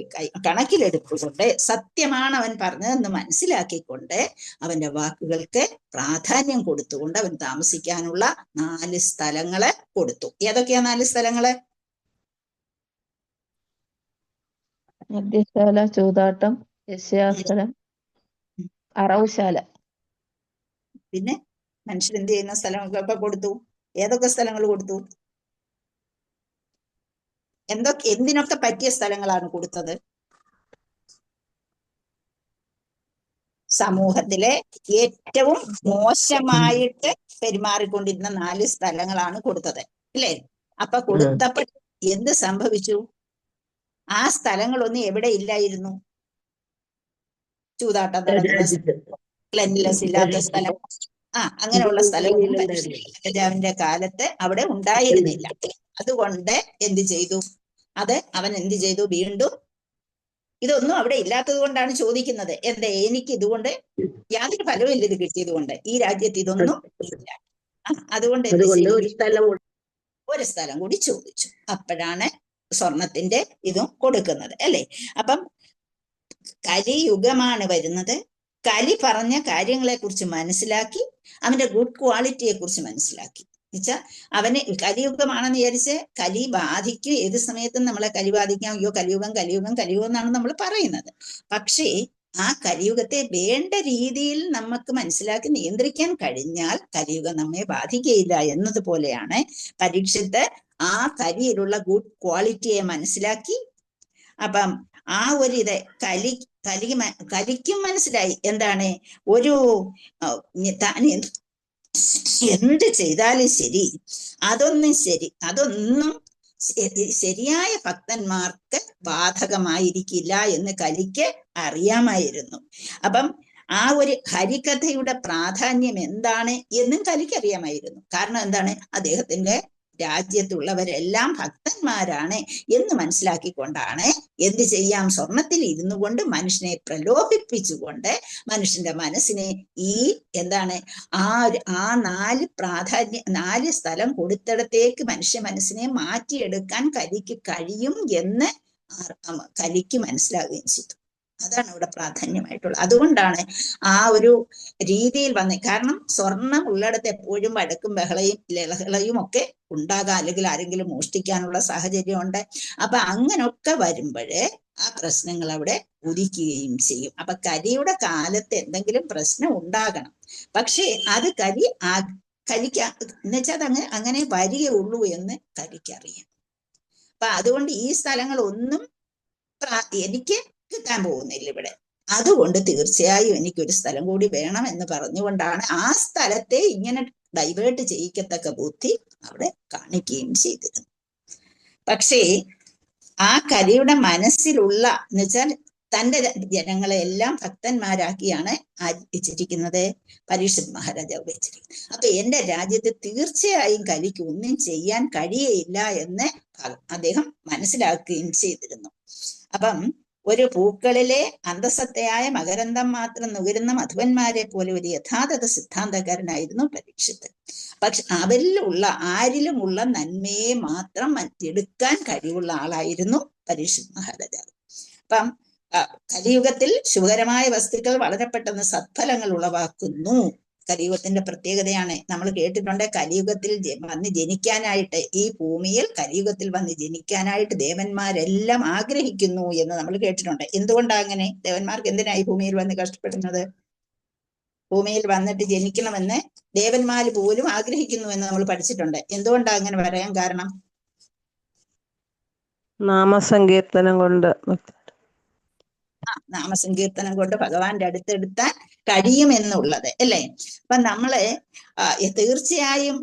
കണക്കിലെടുത്തുകൊണ്ട്, സത്യമാണ് അവൻ പറഞ്ഞതെന്ന് മനസ്സിലാക്കിക്കൊണ്ട് അവന്റെ വാക്കുകൾക്ക് പ്രാധാന്യം കൊടുത്തുകൊണ്ട് അവൻ താമസിക്കാനുള്ള 4 സ്ഥലങ്ങള് കൊടുത്തു. ഏതൊക്കെയാ 4 സ്ഥലങ്ങള്? മദ്യശാല, ചൂതാട്ടം, വേശ്യാസ്ഥലം, അറവുശാല. പിന്നെ മനുഷ്യർ എന്ത് ചെയ്യുന്ന സ്ഥലങ്ങളൊക്കെ കൊടുത്തു? ഏതൊക്കെ സ്ഥലങ്ങൾ കൊടുത്തു? എന്തിനൊക്കെ പറ്റിയ സ്ഥലങ്ങളാണ് കൊടുത്തത്? സമൂഹത്തിലെ ഏറ്റവും മോശമായിട്ട് പെരുമാറിക്കൊണ്ടിരുന്ന 4 സ്ഥലങ്ങളാണ് കൊടുത്തത്, അല്ലേ? അപ്പൊ കൊടുത്തപ്പോൾ എന്ത് സംഭവിച്ചു? ആ സ്ഥലങ്ങളൊന്നും എവിടെ ഇല്ലായിരുന്നു? ചൂതാട്ടം നടക്കുന്ന ക്ലെൻലിനെസ് ഇല്ലാത്ത സ്ഥലം, അങ്ങനെയുള്ള സ്ഥലവും രാജാവിന്റെ കാലത്ത് അവിടെ ഉണ്ടായിരുന്നില്ല. അതുകൊണ്ട് എന്ത് ചെയ്തു? അവൻ എന്ത് ചെയ്തു? വീണ്ടും ഇതൊന്നും അവിടെ ഇല്ലാത്തത് കൊണ്ടാണ് ചോദിക്കുന്നത്. എന്താ, എനിക്ക് ഇതുകൊണ്ട് യാതൊരു ഫലവും ഇല്ല, ഇത് കിട്ടിയത് കൊണ്ട്. ഈ രാജ്യത്ത് ഇതൊന്നും ഇല്ല. അതുകൊണ്ട് എന്ത് ചെയ്തു? ഒരു സ്ഥലം കൂടി ചോദിച്ചു. അപ്പോഴാണ് സ്വർണത്തിന്റെ ഇതും കൊടുക്കുന്നത്, അല്ലേ? അപ്പം കലിയുഗമാണ് വരുന്നത്. കലി പറഞ്ഞ കാര്യങ്ങളെ കുറിച്ച് മനസ്സിലാക്കി, അവന്റെ ഗുഡ് ക്വാളിറ്റിയെ കുറിച്ച് മനസ്സിലാക്കി. എന്നുവെച്ചാൽ അവന് കലിയുഗമാണെന്ന് വിചാരിച്ച് കലി ബാധിക്കും, ഏത് സമയത്തും നമ്മളെ കലി ബാധിക്കാം. അയ്യോ കലിയുഗം കലിയുഗം കലിയുഗം എന്നാണ് നമ്മൾ പറയുന്നത്. പക്ഷേ ആ കലിയുഗത്തെ വേണ്ട രീതിയിൽ നമുക്ക് മനസ്സിലാക്കി നിയന്ത്രിക്കാൻ കഴിഞ്ഞാൽ കലിയുഗം നമ്മെ ബാധിക്കുകയില്ല എന്നതുപോലെയാണ് പരീക്ഷത്ത് ആ കലിയിലുള്ള ഗുഡ് ക്വാളിറ്റിയെ മനസ്സിലാക്കി. അപ്പം ആ ഒരു കലിക്കും മനസ്സിലായി എന്താണ്, താൻ എന്ത് ചെയ്താലും ശരി, അതൊന്നും ശരിയായ ഭക്തന്മാർക്ക് ബാധകമായിരിക്കില്ല എന്ന് കലിക്ക് അറിയാമായിരുന്നു. അപ്പം ആ ഒരു ഹരികഥയുടെ പ്രാധാന്യം എന്താണ് എന്നും കലിക്ക് അറിയാമായിരുന്നു. കാരണം എന്താണ്, അദ്ദേഹത്തിന്റെ രാജ്യത്തുള്ളവരെല്ലാം ഭക്തന്മാരാണ് എന്ന് മനസ്സിലാക്കിക്കൊണ്ടാണ് എന്ത് ചെയ്യാം, സ്വർണത്തിൽ ഇരുന്നു കൊണ്ട് മനുഷ്യനെ പ്രലോഭിപ്പിച്ചുകൊണ്ട് മനുഷ്യന്റെ മനസ്സിനെ ആ 4 സ്ഥലം കൊടുത്തിടത്തേക്ക് മനുഷ്യ മനസ്സിനെ മാറ്റിയെടുക്കാൻ കലിക്ക് കഴിയും എന്ന് കലിക്ക് മനസ്സിലാവുകയും ചെയ്തു. അതാണ് ഇവിടെ പ്രാധാന്യമായിട്ടുള്ളത്. അതുകൊണ്ടാണ് ആ ഒരു രീതിയിൽ വന്നത്. കാരണം സ്വർണം ഉള്ളിടത്ത് എപ്പോഴും വഴക്കും ലഹളയും ഒക്കെ ഉണ്ടാകാം, അല്ലെങ്കിൽ ആരെങ്കിലും മോഷ്ടിക്കാനുള്ള സാഹചര്യമുണ്ട്. അപ്പൊ അങ്ങനൊക്കെ വരുമ്പോഴേ ആ പ്രശ്നങ്ങൾ അവിടെ ഉദിക്കുകയും ചെയ്യും. അപ്പൊ കലിയുടെ കാലത്ത് എന്തെങ്കിലും പ്രശ്നം ഉണ്ടാകണം, പക്ഷേ അത് കലിക്ക് എന്നുവെച്ചാൽ അങ്ങനെ വരികയുള്ളൂ എന്ന് കലിക്കറിയാം. അപ്പൊ അതുകൊണ്ട് ഈ സ്ഥലങ്ങളൊന്നും എനിക്ക് കിട്ടാൻ പോകുന്നില്ല ഇവിടെ. അതുകൊണ്ട് തീർച്ചയായും എനിക്കൊരു സ്ഥലം കൂടി വേണം എന്ന് പറഞ്ഞുകൊണ്ടാണ് ആ സ്ഥലത്തെ ഇങ്ങനെ ഡൈവേർട്ട് ചെയ്യിക്കത്തക്ക ബുദ്ധി അവിടെ കാണിക്കുകയും ചെയ്തിരുന്നു. പക്ഷേ ആ കലിയുടെ മനസ്സിലുള്ള എന്ന് വെച്ചാൽ തന്റെ ജനങ്ങളെ എല്ലാം ഭക്തന്മാരാക്കിയാണ് വെച്ചിരിക്കുന്നത്, പരീക്ഷിത് മഹാരാജാവ് വെച്ചിരിക്കുന്നത്. അപ്പൊ എന്റെ രാജ്യത്ത് തീർച്ചയായും കലിക്ക് ഒന്നും ചെയ്യാൻ കഴിയയില്ല എന്ന് അദ്ദേഹം മനസ്സിലാക്കുകയും ചെയ്തിരുന്നു. അപ്പം ഒരു പൂക്കളിലെ അന്തസത്തയായ മകരന്തം മാത്രം നുകരുന്ന മധുവന്മാരെ പോലെ ഒരു യഥാർത്ഥ സിദ്ധാന്തക്കാരനായിരുന്നു പരീക്ഷിത്ത്. പക്ഷെ ആരിലുമുള്ള നന്മയെ മാത്രം എടുക്കാൻ കഴിവുള്ള ആളായിരുന്നു പരീക്ഷിത് മഹാരാജാവ്. അപ്പം കലിയുഗത്തിൽ ശുഭകരമായ വസ്തുക്കൾ വളരെ പെട്ടെന്ന് സത്ഫലങ്ങൾ ഉളവാക്കുന്നു. കലിയുഗത്തിന്റെ പ്രത്യേകതയാണ്. നമ്മൾ കേട്ടിട്ടുണ്ട്, കലിയുഗത്തിൽ വന്ന് ജനിക്കാനായിട്ട്, ഈ ഭൂമിയിൽ കലിയുഗത്തിൽ വന്ന് ജനിക്കാനായിട്ട് ദേവന്മാരെല്ലാം ആഗ്രഹിക്കുന്നു എന്ന് നമ്മൾ കേട്ടിട്ടുണ്ട്. എന്തുകൊണ്ടാണ് അങ്ങനെ? ദേവന്മാർക്ക് എന്തിനായി ഭൂമിയിൽ വന്ന് കഷ്ടപ്പെടുന്നത്? ഭൂമിയിൽ വന്നിട്ട് ജനിക്കണമെന്ന് ദേവന്മാർ പോലും ആഗ്രഹിക്കുന്നു എന്ന് നമ്മൾ പഠിച്ചിട്ടുണ്ട്. എന്തുകൊണ്ടാണ് അങ്ങനെ പറയാൻ കാരണം? നാമസങ്കീർത്തനം കൊണ്ട്. നാമസങ്കീർത്തനം കൊണ്ട് ഭഗവാന്റെ അടുത്തെടുത്താൻ കഴിയുമെന്നുള്ളത്, അല്ലേ? അപ്പൊ നമ്മള് തീർച്ചയായും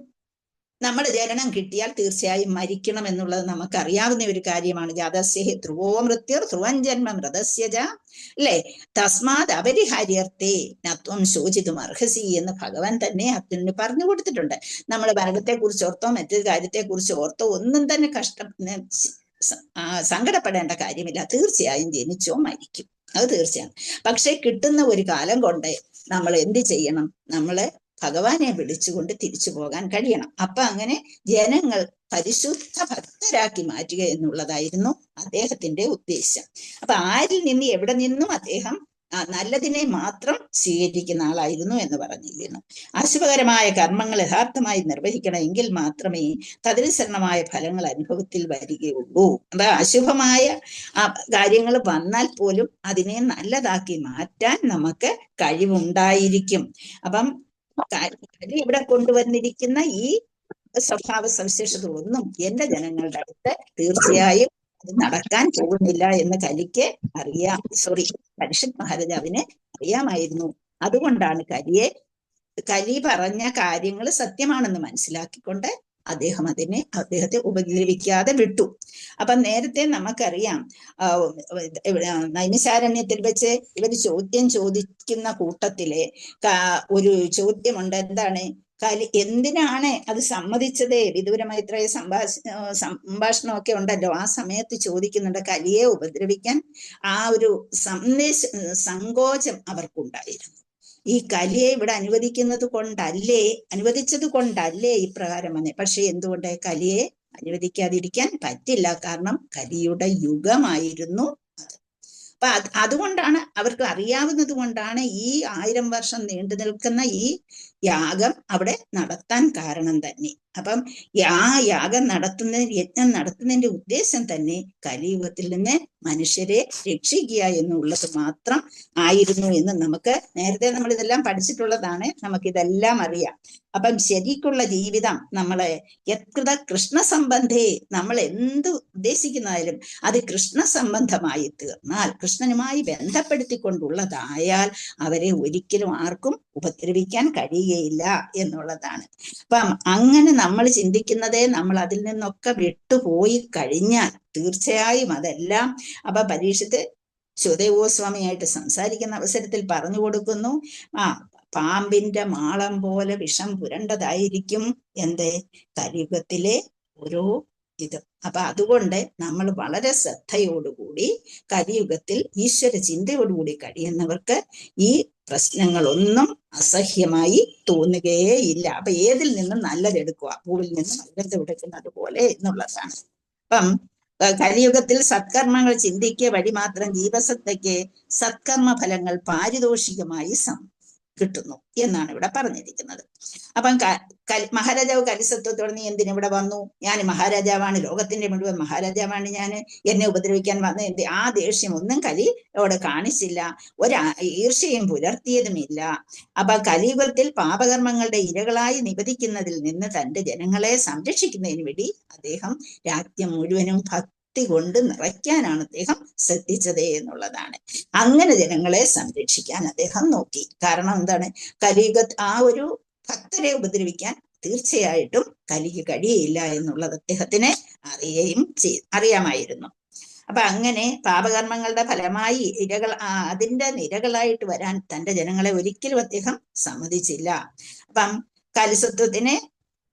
നമ്മൾ ജനനം കിട്ടിയാൽ തീർച്ചയായും മരിക്കണം എന്നുള്ളത് നമുക്കറിയാവുന്ന ഒരു കാര്യമാണ്. ജാതസ്യ ധ്രുവോ മൃത്യുർ ധ്രുവം ജന്മ മൃതസ്യജ, അല്ലേ? തസ്മാത് അപരിഹാര്യർത്തേ നത്വം ശോചിതും അർഹസി എന്ന് ഭഗവാൻ തന്നെ അർജുനന് പറഞ്ഞു കൊടുത്തിട്ടുണ്ട്. നമ്മൾ മരണത്തെ കുറിച്ച് ഓർത്തോ മറ്റൊരു കാര്യത്തെ കുറിച്ച് ഓർത്തോ ഒന്നും തന്നെ സങ്കടപ്പെടേണ്ട കാര്യമില്ല. തീർച്ചയായും ജനിച്ചോ മരിക്കും, അത് തീർച്ചയാണ്. പക്ഷെ കിട്ടുന്ന ഒരു കാലം കൊണ്ട് നമ്മൾ എന്ത് ചെയ്യണം? നമ്മള് ഭഗവാനെ വിളിച്ചുകൊണ്ട് തിരിച്ചു പോകാൻ കഴിയണം. അപ്പൊ അങ്ങനെ ജനങ്ങൾ പരിശുദ്ധ ഭക്തരാക്കി മാറ്റുക എന്നുള്ളതായിരുന്നു അദ്ദേഹത്തിന്റെ ഉദ്ദേശം. അപ്പൊ ആരിൽ നിന്ന് എവിടെ നിന്നും അദ്ദേഹം നല്ലതിനെ മാത്രം സ്വീകരിക്കുന്ന ആളായിരുന്നു എന്ന് പറഞ്ഞിരുന്നു. അശുഭകരമായ കർമ്മങ്ങൾ യഥാർത്ഥമായി നിർവഹിക്കണമെങ്കിൽ മാത്രമേ തദനുസരണമായ ഫലങ്ങൾ അനുഭവത്തിൽ വരികയുള്ളൂ. അത് അശുഭമായ കാര്യങ്ങൾ വന്നാൽ പോലും അതിനെ നല്ലതാക്കി മാറ്റാൻ നമുക്ക് കഴിവുണ്ടായിരിക്കും. അപ്പം ഇവിടെ കൊണ്ടുവന്നിരിക്കുന്ന ഈ സ്വഭാവ സവിശേഷതകളൊന്നും എന്റെ ജനങ്ങളുടെ അടുത്ത് തീർച്ചയായും അത് നടക്കാൻ പോകുന്നില്ല എന്ന് പരീക്ഷിത് മഹാരാജാവിന് അറിയാമായിരുന്നു. അതുകൊണ്ടാണ് കലി പറഞ്ഞ കാര്യങ്ങൾ സത്യമാണെന്ന് മനസ്സിലാക്കിക്കൊണ്ട് അദ്ദേഹത്തെ ഉപദ്രവിക്കാതെ വിട്ടു. അപ്പം നേരത്തെ നമുക്കറിയാം, നൈമിശാരണ്യത്തിൽ വെച്ച് ഇവർ ചോദ്യം ചോദിക്കുന്ന കൂട്ടത്തിലെ ഒരു ചോദ്യമുണ്ട്. എന്താണ്? എന്തിനാണ് അത് സമ്മതിച്ചത്? വിദൂര മൈത്രേയ സംഭാഷണമൊക്കെ ഉണ്ടല്ലോ, ആ സമയത്ത് ചോദിക്കുന്നുണ്ട്. കലിയെ ഉപദ്രവിക്കാൻ ആ ഒരു സങ്കോചം അവർക്കുണ്ടായിരുന്നു. ഈ കലിയെ ഇവിടെ അനുവദിച്ചത് കൊണ്ടല്ലേ ഇപ്രകാരം വന്നേ. പക്ഷെ എന്തുകൊണ്ട് കലിയെ അനുവദിക്കാതിരിക്കാൻ പറ്റില്ല? കാരണം കലിയുടെ യുഗമായിരുന്നു അത്. അപ്പൊ അതുകൊണ്ടാണ്, അവർക്ക് അറിയാവുന്നത് കൊണ്ടാണ് ഈ 1000 വർഷം നീണ്ടു നിൽക്കുന്ന ഈ യാഗം അവിടെ നടത്താൻ കാരണം തന്നെ. അപ്പം ആ യാഗം യജ്ഞം നടത്തുന്നതിന്റെ ഉദ്ദേശം തന്നെ കലിയുഗത്തിൽ നിന്ന് മനുഷ്യരെ രക്ഷിക്കുക എന്നുള്ളത് മാത്രം ആയിരുന്നു എന്ന് നമ്മൾ ഇതെല്ലാം പഠിച്ചിട്ടുള്ളതാണ്. നമുക്കിതെല്ലാം അറിയാം. അപ്പം ശരിക്കുള്ള ജീവിതം നമ്മളെ യത്കൃത കൃഷ്ണ സംബന്ധേ, നമ്മൾ എന്ത് ഉദ്ദേശിക്കുന്നതായാലും അത് കൃഷ്ണ സംബന്ധമായി തീർന്നാൽ, കൃഷ്ണനുമായി ബന്ധപ്പെടുത്തിക്കൊണ്ടുള്ളതായാൽ അവരെ ഒരിക്കലും ആർക്കും ഉപദ്രവിക്കാൻ കഴിയുകയില്ല എന്നുള്ളതാണ്. അപ്പം അങ്ങനെ നമ്മൾ ചിന്തിക്കുന്നതേ നമ്മൾ അതിൽ നിന്നൊക്കെ വിട്ടുപോയി കഴിഞ്ഞാൽ തീർച്ചയായും അതെല്ലാം. അപ്പൊ പരീക്ഷിത്ത് ശുദ്ധഗോസ്വാമിയായിട്ട് സംസാരിക്കുന്ന അവസരത്തിൽ പറഞ്ഞു കൊടുക്കുന്നു, പാമ്പിന്റെ മാളം പോലെ വിഷം പുരണ്ടതായിരിക്കും കലിയുഗത്തിലെ ഓരോ ഇത്. അപ്പൊ അതുകൊണ്ട് നമ്മൾ വളരെ ശ്രദ്ധയോടുകൂടി കലിയുഗത്തിൽ ഈശ്വര ചിന്തയോടുകൂടി കഴിയുന്നവർക്ക് ഈ പ്രശ്നങ്ങളൊന്നും അസഹ്യമായി തോന്നുകയേ ഇല്ല. അപ്പൊ ഏതിൽ നിന്നും നല്ലതെടുക്കുക, പൂവിൽ നിന്നും നല്ലതെടുക്കുന്നത് പോലെ എന്നുള്ളതാണ്. അപ്പം കലിയുഗത്തിൽ സത്കർമ്മങ്ങൾ ചിന്തിക്കുക വഴി മാത്രം ജീവസത്തയ്ക്ക് സത്കർമ്മ ഫലങ്ങൾ പാരിതോഷികമായി കിട്ടുന്നു എന്നാണ് ഇവിടെ പറഞ്ഞിരിക്കുന്നത്. അപ്പം മഹാരാജാവ് കലിസത്വത്തോടെ നീ എന്തിനിവിടെ വന്നു? ഞാൻ മഹാരാജാവാണ്, ലോകത്തിന്റെ മുഴുവൻ മഹാരാജാവാണ് ഞാൻ, എന്നെ ഉപദ്രവിക്കാൻ വന്ന ആ ദേഷ്യം ഒന്നും കലിയോട് കാണിച്ചില്ല, ഈർഷ്യയും പുലർത്തിയതുമില്ല. അപ്പൊ കലിയുഗത്തിൽ പാപകർമ്മങ്ങളുടെ ഇരകളായി നിബദിക്കുന്നതിൽ നിന്ന് തന്റെ ജനങ്ങളെ സംരക്ഷിക്കുന്നതിന് വേണ്ടി അദ്ദേഹം രാജ്യം മുഴുവനും കൊണ്ട് നിറയ്ക്കാനാണ് അദ്ദേഹം ശ്രദ്ധിച്ചത് എന്നുള്ളതാണ്. അങ്ങനെ ജനങ്ങളെ സംരക്ഷിക്കാൻ അദ്ദേഹം നോക്കി. കാരണം എന്താണ്? ആ ഒരു ഭക്തരെ ഉപദ്രവിക്കാൻ തീർച്ചയായിട്ടും കലിക്ക് കഴിയില്ല എന്നുള്ളത് അദ്ദേഹത്തിന് അറിയാമായിരുന്നു. അപ്പൊ അങ്ങനെ പാപകർമ്മങ്ങളുടെ ഫലമായി അതിന്റെ നിരകളായിട്ട് വരാൻ തന്റെ ജനങ്ങളെ ഒരിക്കലും അദ്ദേഹം സമ്മതിച്ചില്ല. അപ്പം കലിസത്വത്തിന്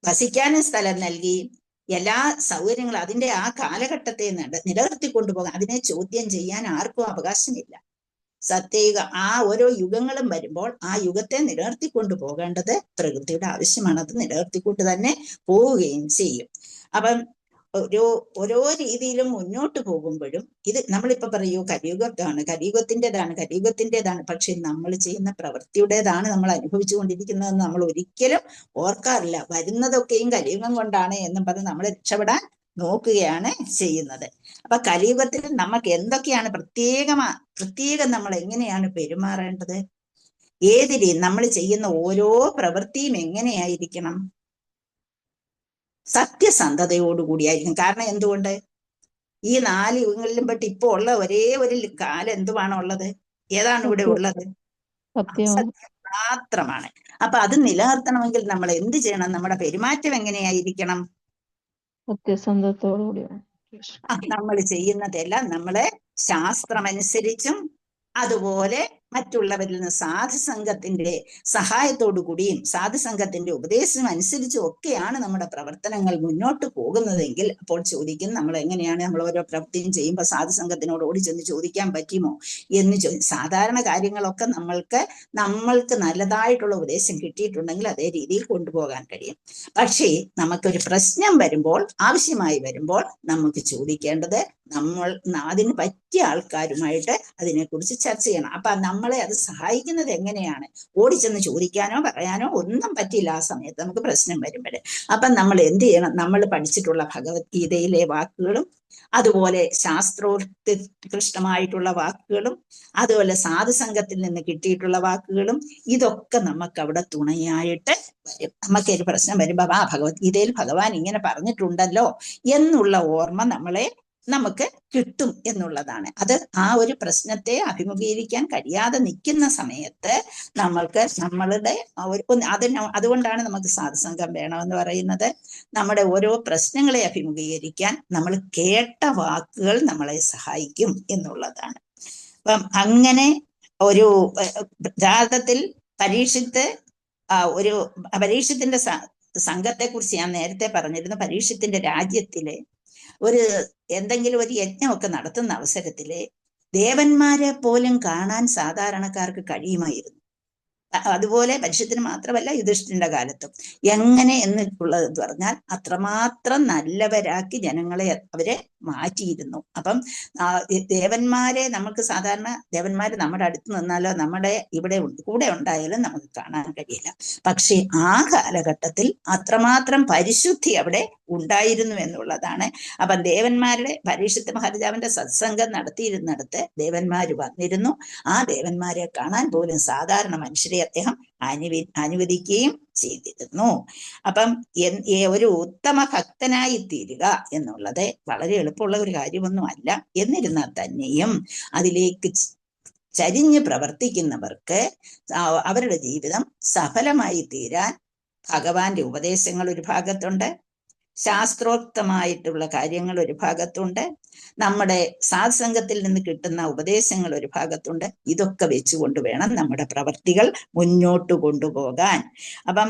വസിക്കാനും സ്ഥലം നൽകി, എല്ലാ സൗകര്യങ്ങളും അതിന്റെ ആ കാലഘട്ടത്തെ നിലനിർത്തിക്കൊണ്ടുപോകാൻ, അതിനെ ചോദ്യം ചെയ്യാൻ ആർക്കും അവകാശമില്ല. സത്യയുഗ ഓരോ യുഗങ്ങളും വരുമ്പോൾ ആ യുഗത്തെ നിലനിർത്തിക്കൊണ്ടു പോകേണ്ടത് പ്രകൃതിയുടെ ആവശ്യമാണ്. അത് നിലനിർത്തിക്കൊണ്ട് തന്നെ പോവുകയും ചെയ്യും. അപ്പം ഓരോ രീതിയിലും മുന്നോട്ട് പോകുമ്പോഴും ഇത് നമ്മളിപ്പോ പറയൂ കലിയുഗത്തിൻ്റെതാണ്, പക്ഷെ നമ്മൾ ചെയ്യുന്ന പ്രവൃത്തിയുടേതാണ് നമ്മൾ അനുഭവിച്ചു കൊണ്ടിരിക്കുന്നതെന്ന് നമ്മൾ ഒരിക്കലും ഓർക്കാറില്ല. വരുന്നതൊക്കെയും കലിയുഗം കൊണ്ടാണ് എന്നും പറഞ്ഞ് നമ്മൾ രക്ഷപ്പെടാൻ നോക്കുകയാണ് ചെയ്യുന്നത്. അപ്പൊ കലിയുഗത്തിൽ നമുക്ക് എന്തൊക്കെയാണ് പ്രത്യേകം നമ്മൾ എങ്ങനെയാണ് പെരുമാറേണ്ടത്? നമ്മൾ ചെയ്യുന്ന ഓരോ പ്രവൃത്തിയും എങ്ങനെയായിരിക്കണം? സത്യസന്ധതയോടുകൂടിയായിരിക്കും. കാരണം എന്തുകൊണ്ട്? ഈ 4 യുഗങ്ങളിലും പെട്ട് ഇപ്പൊ ഉള്ള ഒരേ ഒരു കാലം എന്തുവാണ് ഉള്ളത്? ഏതാണ് ഇവിടെ ഉള്ളത്? സത്യം മാത്രമാണ്. അപ്പൊ അത് നിലനിർത്തണമെങ്കിൽ നമ്മൾ എന്ത് ചെയ്യണം? നമ്മുടെ പെരുമാറ്റം എങ്ങനെയായിരിക്കണം? സത്യസന്ധത്തോടുകൂടി നമ്മൾ ചെയ്യുന്നതെല്ലാം നമ്മളെ ശാസ്ത്രമനുസരിച്ചും അതുപോലെ മറ്റുള്ളവരിൽ നിന്ന് സാധുസംഘത്തിന്റെ സഹായത്തോടു കൂടിയും സാധുസംഘത്തിന്റെ ഉപദേശം അനുസരിച്ചും ഒക്കെയാണ് നമ്മുടെ പ്രവർത്തനങ്ങൾ മുന്നോട്ട് പോകുന്നതെങ്കിൽ അപ്പോൾ ചോദിക്കും, നമ്മൾ എങ്ങനെയാണ് നമ്മൾ ഓരോ പ്രവൃത്തിയും ചെയ്യുമ്പോൾ സാധുസംഘത്തിനോട് ഓടി ചെന്ന് ചോദിക്കാൻ പറ്റുമോ എന്ന് സാധാരണ കാര്യങ്ങളൊക്കെ നമ്മൾക്ക് നല്ലതായിട്ടുള്ള ഉപദേശം കിട്ടിയിട്ടുണ്ടെങ്കിൽ അതേ രീതിയിൽ കൊണ്ടുപോകാൻ കഴിയും. പക്ഷേ നമുക്കൊരു പ്രശ്നം വരുമ്പോൾ, ആവശ്യമായി വരുമ്പോൾ നമുക്ക് ചോദിക്കേണ്ടത് അതിന് പറ്റിയ ആൾക്കാരുമായിട്ട് അതിനെക്കുറിച്ച് ചർച്ച ചെയ്യണം. അപ്പൊ നമ്മളെ അത് സഹായിക്കുന്നത് എങ്ങനെയാണ്? ഓടിച്ചെന്ന് ചോദിക്കാനോ പറയാനോ ഒന്നും പറ്റില്ല ആ സമയത്ത് നമുക്ക് പ്രശ്നം വരുമ്പോൾ. അപ്പൊ നമ്മൾ എന്ത് ചെയ്യണം? നമ്മൾ പഠിച്ചിട്ടുള്ള ഭഗവത്ഗീതയിലെ വാക്കുകളും അതുപോലെ ശാസ്ത്രോത്കൃഷ്ടമായിട്ടുള്ള വാക്കുകളും അതുപോലെ സാധുസംഘത്തിൽ നിന്ന് കിട്ടിയിട്ടുള്ള വാക്കുകളും ഇതൊക്കെ നമുക്ക് അവിടെ തുണയായിട്ട് വരും. നമുക്കൊരു പ്രശ്നം വരുമ്പോ ഭഗവത്ഗീതയിൽ ഭഗവാൻ ഇങ്ങനെ പറഞ്ഞിട്ടുണ്ടല്ലോ എന്നുള്ള ഓർമ്മ നമുക്ക് കിട്ടും എന്നുള്ളതാണ്. അത് ആ ഒരു പ്രശ്നത്തെ അഭിമുഖീകരിക്കാൻ കഴിയാതെ നിൽക്കുന്ന സമയത്ത് നമ്മൾക്ക് അതുകൊണ്ടാണ് നമുക്ക് സാധുസംഘം വേണമെന്ന് പറയുന്നത്. നമ്മുടെ ഓരോ പ്രശ്നങ്ങളെ അഭിമുഖീകരിക്കാൻ നമ്മൾ കേട്ട വാക്കുകൾ നമ്മളെ സഹായിക്കും എന്നുള്ളതാണ്. അപ്പം അങ്ങനെ ഒരു യഥാർത്ഥത്തിൽ പരീക്ഷത്തിന്റെ സംഘത്തെ കുറിച്ച് ഞാൻ നേരത്തെ പറഞ്ഞിരുന്നു. പരീക്ഷത്തിന്റെ രാജ്യത്തിലെ എന്തെങ്കിലും ഒരു യജ്ഞമൊക്കെ നടത്തുന്ന അവസരത്തില് ദേവന്മാരെ പോലും കാണാൻ സാധാരണക്കാർക്ക് കഴിയുമായിരുന്നു. അതുപോലെ പരീക്ഷത്തിന് മാത്രമല്ല യുധിഷ്ഠിരന്റെ കാലത്തും. എങ്ങനെ എന്നുള്ളത് പറഞ്ഞാൽ അത്രമാത്രം നല്ലവരാക്കി ജനങ്ങളെ അവരെ മാറ്റിയിരുന്നു. അപ്പം ദേവന്മാരെ നമുക്ക് സാധാരണ ദേവന്മാര് നമ്മുടെ അടുത്ത് നിന്നാലോ നമ്മുടെ ഇവിടെ കൂടെ ഉണ്ടായാലും നമുക്ക് കാണാൻ കഴിയില്ല. പക്ഷെ ആ കാലഘട്ടത്തിൽ അത്രമാത്രം പരിശുദ്ധി അവിടെ ഉണ്ടായിരുന്നു എന്നുള്ളതാണ്. അപ്പം പരീക്ഷിത്ത് മഹാരാജാവിന്റെ സത്സംഗം നടത്തിയിരുന്നിടത്ത് ദേവന്മാര് വന്നിരുന്നു. ആ ദേവന്മാരെ കാണാൻ പോലും സാധാരണ മനുഷ്യരെ അദ്ദേഹം അനുവദിക്കുകയും ചെയ്തിരുന്നു. അപ്പം ഒരു ഉത്തമ ഭക്തനായി തീരുക എന്നുള്ളത് വളരെ എളുപ്പമുള്ള ഒരു കാര്യമൊന്നും അല്ല. എന്നിരുന്നാൽ തന്നെയും അതിലേക്ക് ചരിഞ്ഞ് പ്രവർത്തിക്കുന്നവർക്ക് അവരുടെ ജീവിതം സഫലമായി തീരാൻ ഭഗവാന്റെ ഉപദേശങ്ങൾ ഒരു ഭാഗത്തുണ്ട്, ശാസ്ത്രോക്തമായിട്ടുള്ള കാര്യങ്ങൾ ഒരു ഭാഗത്തുണ്ട്, നമ്മുടെ സാത്സംഗത്തിൽ നിന്ന് കിട്ടുന്ന ഉപദേശങ്ങൾ ഒരു ഭാഗത്തുണ്ട്. ഇതൊക്കെ വെച്ചുകൊണ്ട് വേണം നമ്മുടെ പ്രവർത്തികൾ മുന്നോട്ട് കൊണ്ടുപോകാൻ. അപ്പം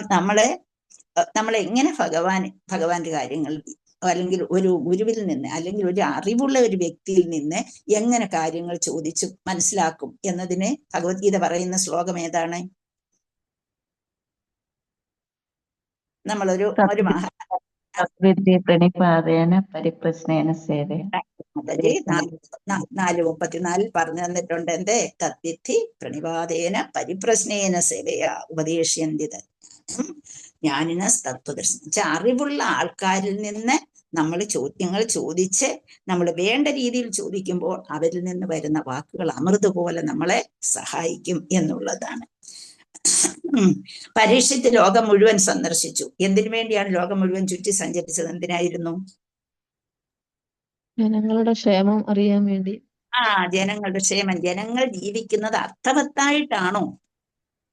നമ്മളെങ്ങനെ ഭഗവാന്റെ കാര്യങ്ങൾ അല്ലെങ്കിൽ ഒരു ഗുരുവിൽ നിന്ന് അല്ലെങ്കിൽ ഒരു അറിവുള്ള ഒരു വ്യക്തിയിൽ നിന്ന് എങ്ങനെ കാര്യങ്ങൾ ചോദിച്ചു മനസ്സിലാക്കും എന്നതിന് ഭഗവത്ഗീത പറയുന്ന ശ്ലോകം ഏതാണ്? നമ്മളൊരു പ്രണിപാതേന പരിപ്രശ്നേന സേവയ 4:34 പറഞ്ഞു തന്നിട്ടുണ്ട്. എന്റെ തദ്വിധി പ്രണിപാതേന പരിപ്രശ്നേന സേവയ ഉപദേശിയത് ജ്ഞാനിന തത്വദർശനം. അറിവുള്ള ആൾക്കാരിൽ നിന്ന് നമ്മൾ ചോദ്യങ്ങൾ ചോദിച്ച് നമ്മൾ വേണ്ട രീതിയിൽ ചോദിക്കുമ്പോൾ അവരിൽ നിന്ന് വരുന്ന വാക്കുകൾ അമൃത് പോലെ നമ്മളെ സഹായിക്കും എന്നുള്ളതാണ്. പരീക്ഷിത്ത് ലോകം മുഴുവൻ സന്ദർശിച്ചു. എന്തിനു വേണ്ടിയാണ് ലോകം മുഴുവൻ ചുറ്റി സഞ്ചരിച്ചത്? എന്തിനായിരുന്നു? ജനങ്ങളുടെ ക്ഷേമം അറിയാൻ വേണ്ടി. ജനങ്ങളുടെ ക്ഷേമം. ജനങ്ങൾ ജീവിക്കുന്നത്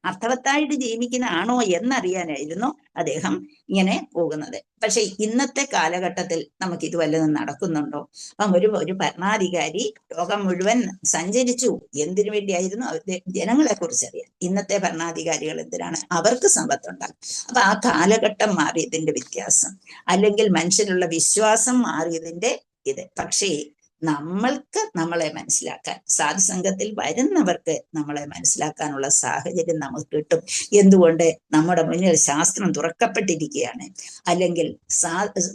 അർത്ഥവത്തായിട്ട് ജീവിക്കുന്നതാണോ എന്നറിയാനായിരുന്നു അദ്ദേഹം ഇങ്ങനെ പോകുന്നത്. പക്ഷെ ഇന്നത്തെ കാലഘട്ടത്തിൽ നമുക്ക് ഇത് വല്ലതും നടക്കുന്നുണ്ടോ? അപ്പം ഒരു ഭരണാധികാരി ലോകം മുഴുവൻ സഞ്ചരിച്ചു. എന്തിനു വേണ്ടിയായിരുന്നു? ജനങ്ങളെ കുറിച്ചറിയാൻ. ഇന്നത്തെ ഭരണാധികാരികൾ എന്തിനാണ്? അവർക്ക് സമ്പത്തുണ്ടാകും. അപ്പൊ ആ കാലഘട്ടം മാറിയതിന്റെ വ്യത്യാസം, അല്ലെങ്കിൽ മനുഷ്യനുള്ള വിശ്വാസം മാറിയതിന്റെ ഇത്. പക്ഷേ നമ്മൾക്ക് നമ്മളെ മനസ്സിലാക്കാൻ, സാധുസംഘത്തിൽ വരുന്നവർക്ക് നമ്മളെ മനസ്സിലാക്കാനുള്ള സാഹചര്യം നമുക്ക് കിട്ടും. എന്തുകൊണ്ട്? നമ്മുടെ മുന്നിൽ ശാസ്ത്രം തുറക്കപ്പെട്ടിരിക്കുകയാണ്, അല്ലെങ്കിൽ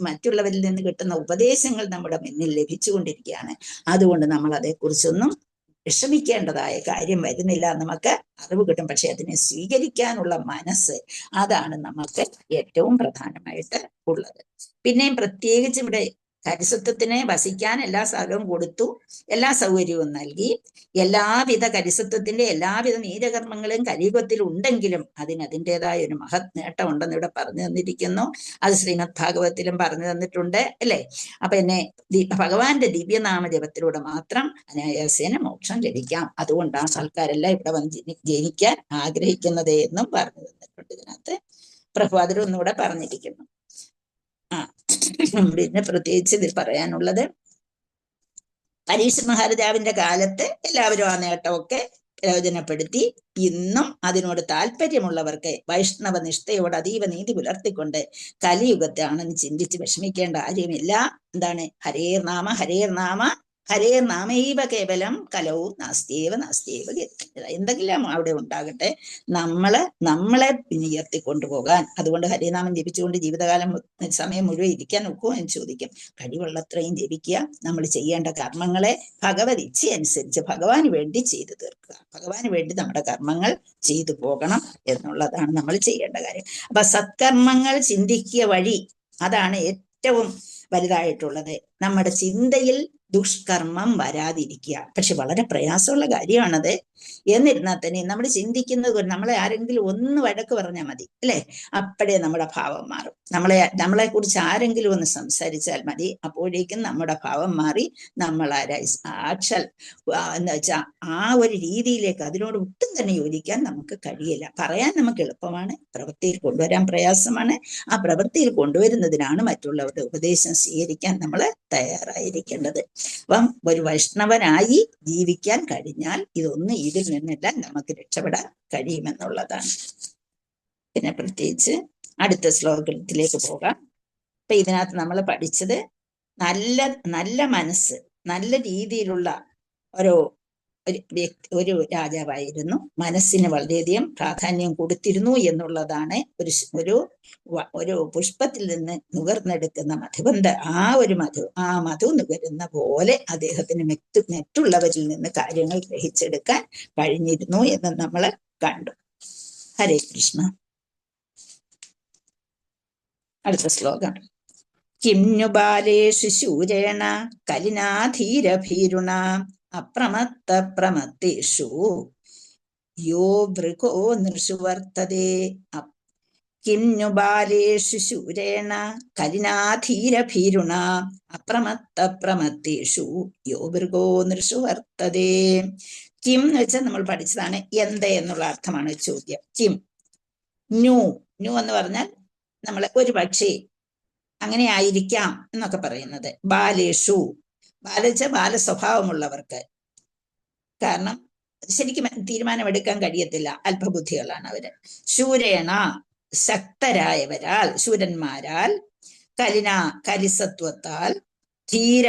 മറ്റുള്ളവരിൽ നിന്ന് കിട്ടുന്ന ഉപദേശങ്ങൾ നമ്മുടെ മുന്നിൽ ലഭിച്ചുകൊണ്ടിരിക്കുകയാണ്. അതുകൊണ്ട് നമ്മൾ അതേക്കുറിച്ചൊന്നും വിഷമിക്കേണ്ടതായ കാര്യം വരുന്നില്ല. നമുക്ക് അറിവ് കിട്ടും. പക്ഷെ അതിനെ സ്വീകരിക്കാനുള്ള മനസ്സ്, അതാണ് നമുക്ക് ഏറ്റവും പ്രധാനമായിട്ട് ഉള്ളത്. പിന്നെയും പ്രത്യേകിച്ച് ഇവിടെ കരിസത്വത്തിനെ വസിക്കാൻ എല്ലാ സ്ഥലവും കൊടുത്തു, എല്ലാ സൗകര്യവും നൽകി. എല്ലാവിധ കരിസത്വത്തിന്റെ എല്ലാവിധ നീചകർമ്മങ്ങളും കലിയുഗത്തിൽ ഉണ്ടെങ്കിലും അതിൻ്റെതായ ഒരു മഹത് നേട്ടം ഉണ്ടെന്ന് ഇവിടെ പറഞ്ഞു തന്നിരിക്കുന്നു. അത് ശ്രീമദ് ഭാഗവതത്തിലും പറഞ്ഞു തന്നിട്ടുണ്ട് അല്ലേ. അപ്പൊ എന്നെ ഭഗവാന്റെ ദിവ്യനാമ ജപത്തിലൂടെ മാത്രം അനായാസേന മോക്ഷം ലഭിക്കാം. അതുകൊണ്ടാണ് ആൾക്കാരെല്ലാം ഇവിടെ വന്ന് ജനിക്കാൻ ആഗ്രഹിക്കുന്നത് എന്നും പറഞ്ഞു തന്നിട്ടുണ്ട്. ഇതിനകത്ത് പ്രഭുപാദർ ഒന്നുകൂടെ പറഞ്ഞിരിക്കുന്നു. പിന്നെ പ്രത്യേകിച്ച് ഇതിൽ പറയാനുള്ളത്, പരീക്ഷ മഹാരാജാവിന്റെ കാലത്ത് എല്ലാവരും ആ നേട്ടമൊക്കെ പ്രയോജനപ്പെടുത്തി. ഇന്നും അതിനോട് താല്പര്യമുള്ളവർക്ക് വൈഷ്ണവ നിഷ്ഠയോട് അതീവ നീതി പുലർത്തിക്കൊണ്ട് കലിയുഗത്താണെന്ന് ചിന്തിച്ച് വിഷമിക്കേണ്ട കാര്യമില്ല. എന്താണ്? ഹരേർ നാമ ഹരേർ നാമ ഹരേർ നാമൈവ കേവലം കലൗ നാസ്തിയേവ നാസ്തിയേവ ഗതി. എന്തെങ്കിലും അവിടെ ഉണ്ടാകട്ടെ, നമ്മളെ ഉയർത്തി കൊണ്ടുപോകാൻ. അതുകൊണ്ട് ഹരിനാമം ജപിച്ചുകൊണ്ട് ജീവിതകാലം സമയം മുഴുവൻ ഇരിക്കാൻ ഒക്കുമോ എന്ന് ചോദിക്കും. കഴിവുള്ളത്രയും ജപിക്കുക. നമ്മൾ ചെയ്യേണ്ട കർമ്മങ്ങളെ ഭഗവത് ഇച്ഛ അനുസരിച്ച് ഭഗവാന് വേണ്ടി ചെയ്തു തീർക്കുക. ഭഗവാന് വേണ്ടി നമ്മുടെ കർമ്മങ്ങൾ ചെയ്തു പോകണം എന്നുള്ളതാണ് നമ്മൾ ചെയ്യേണ്ട കാര്യം. അപ്പൊ സത്കർമ്മങ്ങൾ ചിന്തിക്കുക വഴി, അതാണ് ഏറ്റവും വലുതായിട്ടുള്ളത്. നമ്മുടെ ചിന്തയിൽ ദുഷ്കർമ്മം വരാതിരിക്കുക. പക്ഷെ വളരെ പ്രയാസമുള്ള കാര്യമാണത്. എന്നിരുന്നാൽ തന്നെ നമ്മൾ ചിന്തിക്കുന്നത്, നമ്മളെ ആരെങ്കിലും ഒന്ന് വഴക്ക് പറഞ്ഞാൽ മതി അല്ലെ, അപ്പോഴേ നമ്മുടെ ഭാവം മാറും. നമ്മളെ കുറിച്ച് ആരെങ്കിലും ഒന്ന് സംസാരിച്ചാൽ മതി, അപ്പോഴേക്കും നമ്മുടെ ഭാവം മാറി നമ്മൾ സാക്ഷാൽ എന്ന് വെച്ചാൽ ആ ഒരു രീതിയിലേക്ക് അതിനോട് ഒട്ടും തന്നെ യോജിക്കാൻ നമുക്ക് കഴിയില്ല. പറയാൻ നമുക്ക് എളുപ്പമാണ്, പ്രവൃത്തിയിൽ കൊണ്ടുവരാൻ പ്രയാസമാണ്. ആ പ്രവൃത്തിയിൽ കൊണ്ടുവരുന്നതിനാണ് മറ്റുള്ളവരുടെ ഉപദേശം സ്വീകരിക്കാൻ നമ്മൾ തയ്യാറായിരിക്കേണ്ടത്. അപ്പം ഒരു വൈഷ്ണവനായി ജീവിക്കാൻ കഴിഞ്ഞാൽ ഇതിൽ നിന്നെല്ലാം നമുക്ക് രക്ഷപ്പെടാൻ കഴിയുമെന്നുള്ളതാണ്. പിന്നെ പ്രത്യേകിച്ച് അടുത്ത ശ്ലോകത്തിലേക്ക് പോകാം. അപ്പൊ ഇതിനകത്ത് നമ്മൾ പഠിച്ചത് നല്ല മനസ്സ്, നല്ല രീതിയിലുള്ള ഒരു രാജാവായിരുന്നു. മനസ്സിന് വളരെയധികം പ്രാധാന്യം കൊടുത്തിരുന്നു എന്നുള്ളതാണ്. ഒരു പുഷ്പത്തിൽ നിന്ന് നുകർന്നെടുക്കുന്ന മധുവന്ത്, ആ മധു നുകരുന്ന പോലെ അദ്ദേഹത്തിന് മറ്റുള്ളവരിൽ നിന്ന് കാര്യങ്ങൾ ഗ്രഹിച്ചെടുക്കാൻ കഴിഞ്ഞിരുന്നു എന്ന് നമ്മൾ കണ്ടു. ഹരേ കൃഷ്ണ. അടുത്ത ശ്ലോകം. കിംനു ബാലേഷു ശൂരേണ കലിനാധീരഭീരുണ അപ്രമത്ത പ്രമത്തേഷു യോ വൃകോ നൃഷു വർത്തതേ. കിംനു ബാലേഷു ശൂരേണ കലിനാധീരഭീരുണ അപ്രമത്ത പ്രമത്തേഷു യോ വൃകോ നൃഷു വർത്തതേ. കിം എന്ന് വെച്ചാൽ നമ്മൾ പഠിച്ചതാണ് എന്ത് എന്നുള്ള അർത്ഥമാണ് ചോദ്യം. കിം ന്യൂ എന്ന് പറഞ്ഞാൽ നമ്മൾ ഒരു പക്ഷേ അങ്ങനെ ആയിരിക്കാം എന്നൊക്കെ പറയുന്നത്. ബാലേഷു, ബാലച്ച ബാലസ്വഭാവമുള്ളവർക്ക്, കാരണം ശരിക്കും തീരുമാനമെടുക്കാൻ കഴിയത്തില്ല, അല്പബുദ്ധികളാണ് അവര്. ശൂരേണ ശക്തരായവരാൽ, ശൂരന്മാരാൽ, കലിസത്വത്താൽ, ധീര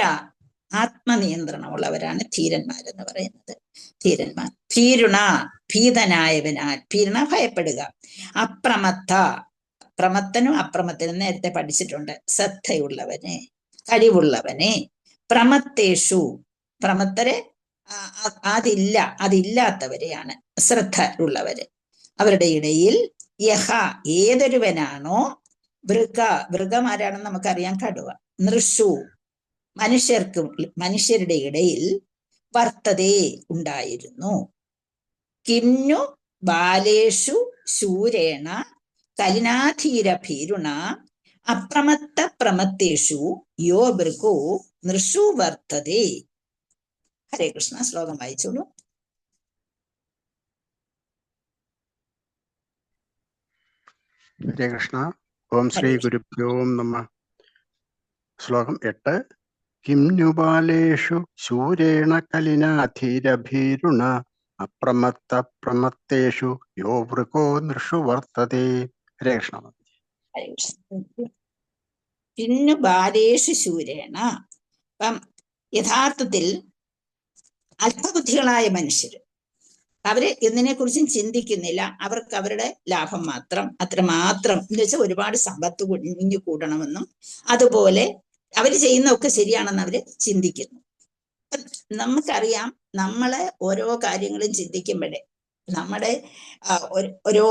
ആത്മനിയന്ത്രണമുള്ളവരാണ് ധീരന്മാരെന്ന് പറയുന്നത്. ധീരന്മാർ. ഭീരുണ ഭീതനായവനാൽ, ഭീരുണ ഭയപ്പെടുക. അപ്രമത്ത, പ്രമത്തനും അപ്രമത്തനും നേരത്തെ പഠിച്ചിട്ടുണ്ട്. ശ്രദ്ധയുള്ളവനെ, കഴിവുള്ളവനെ. പ്രമത്തേഷു, പ്രമത്തരെ അതില്ലാത്തവരെയാണ്, ശ്രദ്ധ ഉള്ളവര്. അവരുടെ ഇടയിൽ യഹ ഏതൊരുവനാണോ, മൃഗമാരാണെന്ന് നമുക്കറിയാം, കടുവ. നൃഷു മനുഷ്യരുടെ ഇടയിൽ വർത്തതേ ഉണ്ടായിരുന്നു. കിന്നു ബാലേഷു ശൂരേണ കലിനാധീര ഭീരുണ അപ്രമത്ത പ്രമത്തേഷു യോ ഭൃഗോ നൃഷു വർത്തതേ. ഹരേ കൃഷ്ണ. ശ്ലോകം വായിച്ചോളൂ. ഹരേ കൃഷ്ണ. ഓം ശ്രീ ഗുരുഭ്യോ നമഃ. ശ്ലോകം 8. കിം ന്യു ബാലേഷു ശൂരേണ കലിനാധീരഭീരുണ അപ്രമത്ത പ്രമത്തേഷു യോ വൃകോ നൃഷു വർത്തതേ. ഹരേ കൃഷ്ണ. കിന്നു ബാലേഷു ശൂരേണ. അപ്പം യഥാർത്ഥത്തിൽ അല്പബുദ്ധികളായ മനുഷ്യര്, അവര് ഇതിനെ കുറിച്ചും ചിന്തിക്കുന്നില്ല. അവർക്ക് അവരുടെ ലാഭം മാത്രം, അത്രമാത്രം എന്ന് വെച്ചാൽ ഒരുപാട് സമ്പത്ത് കുഞ്ഞു കൂടണമെന്നും അതുപോലെ അവര് ചെയ്യുന്നതൊക്കെ ശരിയാണെന്ന് അവര് ചിന്തിക്കുന്നു. നമുക്കറിയാം, നമ്മള് ഓരോ കാര്യങ്ങളും ചിന്തിക്കുമ്പോഴേ നമ്മുടെ ഓരോ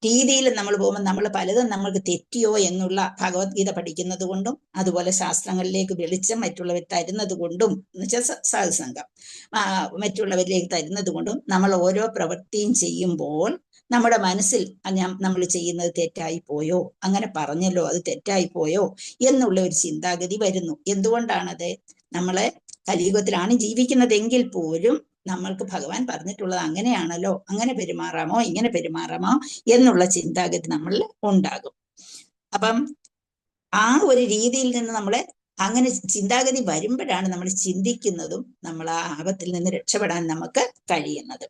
രീതിയിൽ നമ്മൾ പോകുമ്പോൾ നമ്മൾ പലതും നമ്മൾക്ക് തെറ്റിയോ എന്നുള്ള ഭഗവത്ഗീത പഠിക്കുന്നത് കൊണ്ടും അതുപോലെ ശാസ്ത്രങ്ങളിലേക്ക് വെളിച്ചം മറ്റുള്ളവർ തരുന്നത് കൊണ്ടും എന്ന് വെച്ചാൽ സത്സംഗം മറ്റുള്ളവരിലേക്ക് തരുന്നത് കൊണ്ടും നമ്മൾ ഓരോ പ്രവൃത്തിയും ചെയ്യുമ്പോൾ നമ്മുടെ മനസ്സിൽ നമ്മൾ ചെയ്യുന്നത് തെറ്റായി പോയോ, അങ്ങനെ പറഞ്ഞല്ലോ അത് തെറ്റായി പോയോ എന്നുള്ള ഒരു ചിന്താഗതി വരുന്നു. എന്തുകൊണ്ടാണത്? നമ്മളെ കലിയുഗത്തിലാണ് ജീവിക്കുന്നതെങ്കിൽ പോലും നമ്മൾക്ക് ഭഗവാൻ പറഞ്ഞിട്ടുള്ളത് അങ്ങനെയാണല്ലോ, അങ്ങനെ പെരുമാറാമോ ഇങ്ങനെ പെരുമാറാമോ എന്നുള്ള ചിന്താഗതി നമ്മളിൽ ഉണ്ടാകും. അപ്പം ആ ഒരു രീതിയിൽ നിന്ന് നമ്മളെ അങ്ങനെ ചിന്താഗതി വരുമ്പോഴാണ് നമ്മൾ ചിന്തിക്കുന്നതും നമ്മൾ ആ ആപത്തിൽ നിന്ന് രക്ഷപ്പെടാൻ നമുക്ക് കഴിയുന്നത്.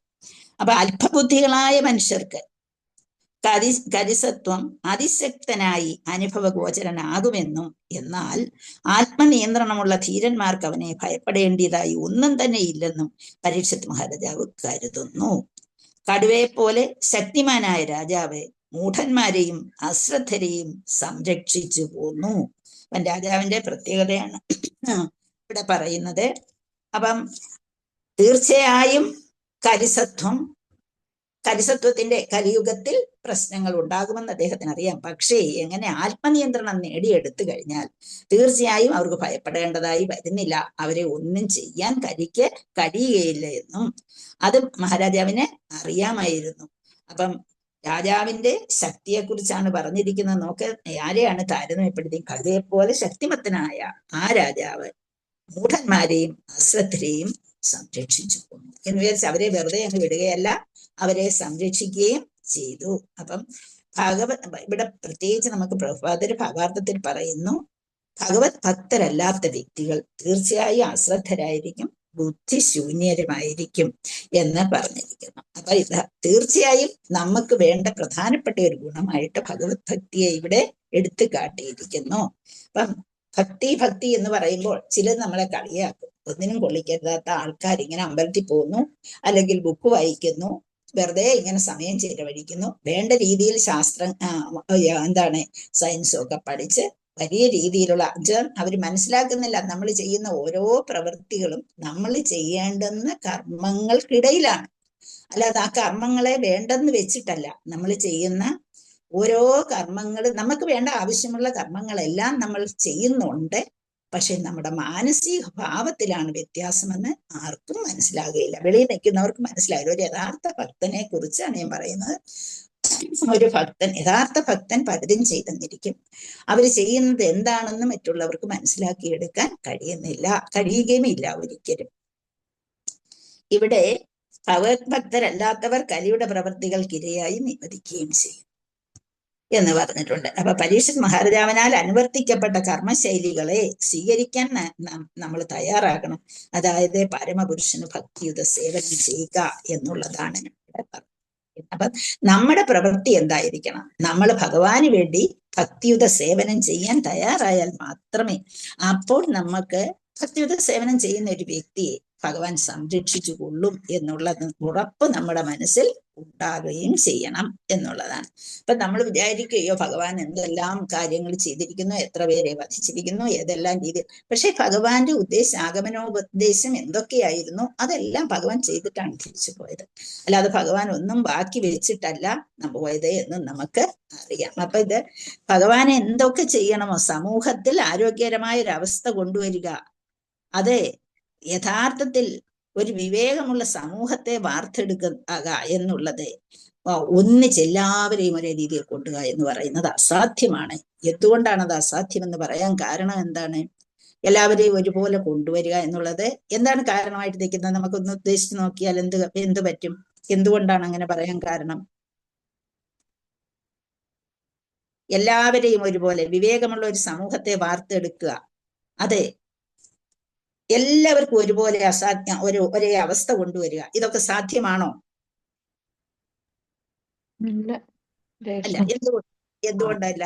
അപ്പൊ അല്പബുദ്ധികളായ മനുഷ്യർക്ക് കരിസത്വം അതിശക്തനായി അനുഭവഗോചരനാകുമെന്നും എന്നാൽ ആത്മനിയന്ത്രണമുള്ള ധീരന്മാർക്ക് അവനെ ഭയപ്പെടേണ്ടതായി ഒന്നും തന്നെ ഇല്ലെന്നും പരീക്ഷത്ത് മഹാരാജാവ് കരുതുന്നു. കടുവയെ പോലെ ശക്തിമാനായ രാജാവ് മൂഢന്മാരെയും അശ്രദ്ധരെയും സംരക്ഷിച്ചു പോന്നു. അപ്പം രാജാവിന്റെ പ്രത്യേകതയാണ് ഇവിടെ പറയുന്നത്. അപ്പം തീർച്ചയായും കരിസത്വത്തിന്റെ കലിയുഗത്തിൽ പ്രശ്നങ്ങൾ ഉണ്ടാകുമെന്ന് അദ്ദേഹത്തിന് അറിയാം. പക്ഷേ എങ്ങനെ ആത്മനിയന്ത്രണം നേടിയെടുത്തു കഴിഞ്ഞാൽ തീർച്ചയായും അവർക്ക് ഭയപ്പെടേണ്ടതായി വരുന്നില്ല, അവരെ ഒന്നും ചെയ്യാൻ കഴിയുകയില്ല എന്നും അത് മഹാരാജാവിന് അറിയാമായിരുന്നു. അപ്പം രാജാവിന്റെ ശക്തിയെക്കുറിച്ചാണ് പറഞ്ഞിരിക്കുന്നത്. നോക്ക്, ആരെയാണ് താരതമ്യപ്പെടുത്തി? കടുവയെ പോലെ ശക്തിമത്തനായ ആ രാജാവ് മൂഢന്മാരെയും അശ്രദ്ധരെയും സംരക്ഷിച്ചു എന്ന് വിചാരിച്ച് അവരെ വെറുതെ അങ്ങ് വിടുകയല്ല, അവരെ സംരക്ഷിക്കുകയും ചെയ്തു. അപ്പം ഇവിടെ പ്രത്യേകിച്ച് നമുക്ക് പ്രഭാതര് ഭാവാർത്ഥത്തിൽ പറയുന്നു, ഭഗവത് ഭക്തരല്ലാത്ത വ്യക്തികൾ തീർച്ചയായും അശ്രദ്ധരായിരിക്കും, ബുദ്ധിശൂന്യരുമായിരിക്കും എന്ന് പറഞ്ഞിരിക്കുന്നു. അപ്പൊ ഇത് തീർച്ചയായും നമുക്ക് വേണ്ട പ്രധാനപ്പെട്ട ഒരു ഗുണമായിട്ട് ഭഗവത് ഭക്തിയെ ഇവിടെ എടുത്തു കാട്ടിയിരിക്കുന്നു. അപ്പം ഭക്തി എന്ന് പറയുമ്പോൾ ചിലർ നമ്മളെ കളിയാക്കും. ഒന്നിനും കൊള്ളിക്കരുതാത്ത ആൾക്കാർ ഇങ്ങനെ അമ്പലത്തിൽ പോകുന്നു, അല്ലെങ്കിൽ ബുക്ക് വായിക്കുന്നു, വെറുതെ ഇങ്ങനെ സമയം ചെലവഴിക്കുന്നു, വേണ്ട രീതിയിൽ സയൻസും ഒക്കെ പഠിച്ച് വലിയ രീതിയിലുള്ള അവർ മനസ്സിലാക്കുന്നില്ല നമ്മൾ ചെയ്യുന്ന ഓരോ പ്രവൃത്തികളും നമ്മൾ ചെയ്യേണ്ടുന്ന കർമ്മങ്ങൾക്കിടയിലാണ്. അല്ലാതെ ആ കർമ്മങ്ങളെ വേണ്ടെന്ന് വെച്ചിട്ടല്ല. നമ്മൾ ചെയ്യുന്ന ഓരോ കർമ്മങ്ങൾ, നമുക്ക് വേണ്ട ആവശ്യമുള്ള കർമ്മങ്ങളെല്ലാം നമ്മൾ ചെയ്യുന്നുണ്ട്. പക്ഷെ നമ്മുടെ മാനസിക ഭാവത്തിലാണ് വ്യത്യാസമെന്ന് ആർക്കും മനസ്സിലാകുകയില്ല. വെളിയിൽ നിൽക്കുന്നവർക്ക് മനസ്സിലാകില്ല. ഒരു യഥാർത്ഥ ഭക്തനെ കുറിച്ചാണ് ഞാൻ പറയുന്നത്. ഒരു യഥാർത്ഥ ഭക്തൻ പലതും ചെയ്തെന്നിരിക്കും. അവർ ചെയ്യുന്നത് എന്താണെന്ന് മറ്റുള്ളവർക്ക് മനസ്സിലാക്കിയെടുക്കാൻ കഴിയുകയും ഇല്ല ഒരിക്കലും. ഇവിടെ ഭഗവത് ഭക്തരല്ലാത്തവർ കലിയുടെ പ്രവൃത്തികൾക്കിരയായി നിവദിക്കുകയും ചെയ്യും എന്ന് പറഞ്ഞിട്ടുണ്ട്. അപ്പൊ പരീക്ഷത്ത് മഹാരാജാവിനാൽ അനുവർത്തിക്കപ്പെട്ട കർമ്മശൈലികളെ സ്വീകരിക്കാൻ നമ്മൾ തയ്യാറാകണം. അതായത് പരമപുരുഷന് ഭക്തിയുത സേവനം ചെയ്യുക എന്നുള്ളതാണ് ഇവിടെ പറഞ്ഞത്. അപ്പൊ നമ്മുടെ പ്രവൃത്തി എന്തായിരിക്കണം? നമ്മൾ ഭഗവാന് വേണ്ടി ഭക്തിയുത സേവനം ചെയ്യാൻ തയ്യാറായാൽ മാത്രമേ, അപ്പോൾ നമുക്ക് ഭക്തിയുത സേവനം ചെയ്യുന്ന ഒരു വ്യക്തിയെ ഭഗവാൻ സംരക്ഷിച്ചു കൊള്ളും എന്നുള്ളത് ഉറപ്പ് നമ്മുടെ മനസ്സിൽ ഉണ്ടാകുകയും ചെയ്യണം എന്നുള്ളതാണ്. അപ്പൊ നമ്മൾ വിചാരിക്കുകയോ ഭഗവാൻ എന്തെല്ലാം കാര്യങ്ങൾ ചെയ്തിരിക്കുന്നു, എത്ര പേരെ വധിച്ചിരിക്കുന്നു, ഏതെല്ലാം രീതി. പക്ഷെ ഭഗവാന്റെ ആഗമനോപദേശം എന്തൊക്കെയായിരുന്നു അതെല്ലാം ഭഗവാൻ ചെയ്തിട്ടാണ് തിരിച്ചു പോയത്. അല്ലാതെ ഭഗവാൻ ഒന്നും ബാക്കി വെച്ചിട്ടല്ല പോയത് എന്ന് നമുക്ക് അറിയാം. അപ്പൊ ഇത് ഭഗവാൻ എന്തൊക്കെ ചെയ്യണമോ, സമൂഹത്തിൽ ആരോഗ്യകരമായ ഒരവസ്ഥ കൊണ്ടുവരിക, അത് യഥാർത്ഥത്തിൽ ഒരു വിവേകമുള്ള സമൂഹത്തെ വാർത്തെടുക്കുക എന്നുള്ളത് എല്ലാവരെയും ഒരേ രീതിയിൽ കൊണ്ടുപോകുക എന്ന് പറയുന്നത് അസാധ്യമാണ്. എന്തുകൊണ്ടാണ് അത് അസാധ്യമെന്ന് പറയാൻ കാരണം എന്താണ്? എല്ലാവരെയും ഒരുപോലെ കൊണ്ടുവരിക എന്നുള്ളത് എന്താണ് കാരണമായിട്ട് നിൽക്കുന്നത്? നമുക്കൊന്ന് ഉദ്ദേശിച്ച് നോക്കിയാൽ എന്ത് പറ്റും? എന്തുകൊണ്ടാണ് അങ്ങനെ പറയാൻ കാരണം? എല്ലാവരെയും ഒരുപോലെ വിവേകമുള്ള ഒരു സമൂഹത്തെ വാർത്തെടുക്കുക, അത് എല്ലാവർക്കും ഒരുപോലെ ഒരേ അവസ്ഥ കൊണ്ടുവരിക, ഇതൊക്കെ സാധ്യമാണോ? അല്ല. എന്തുകൊണ്ടല്ല?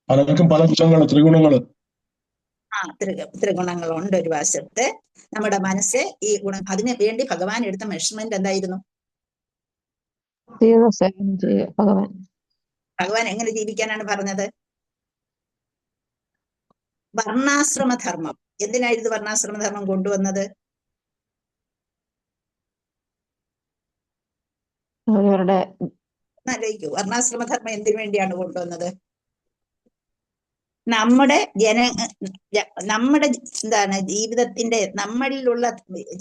പലർക്കും പല ത്രിഗുണങ്ങൾ ത്രിഗുണങ്ങളുണ്ട്. ഒരു വശത്ത് നമ്മുടെ മനസ്സ് ഈ ഗുണം, അതിന് വേണ്ടി ഭഗവാൻ എടുത്ത മെഷർമെന്റ് എന്തായിരുന്നു? ഭഗവാൻ എങ്ങനെ ജീവിക്കാനാണ് പറഞ്ഞത്? വർണ്ണാശ്രമധർമ്മം. എന്തിനായിരുന്നു വർണ്ണാശ്രമധർമ്മം കൊണ്ടുവന്നത്? അവരവരുടെ എന്നാലോചിക്കൂ, വർണ്ണാശ്രമധർമ്മം എന്തിനു വേണ്ടിയാണ് കൊണ്ടുവന്നത്? നമ്മുടെ നമ്മുടെ എന്താണ് ജീവിതത്തിന്റെ നമ്മളിലുള്ള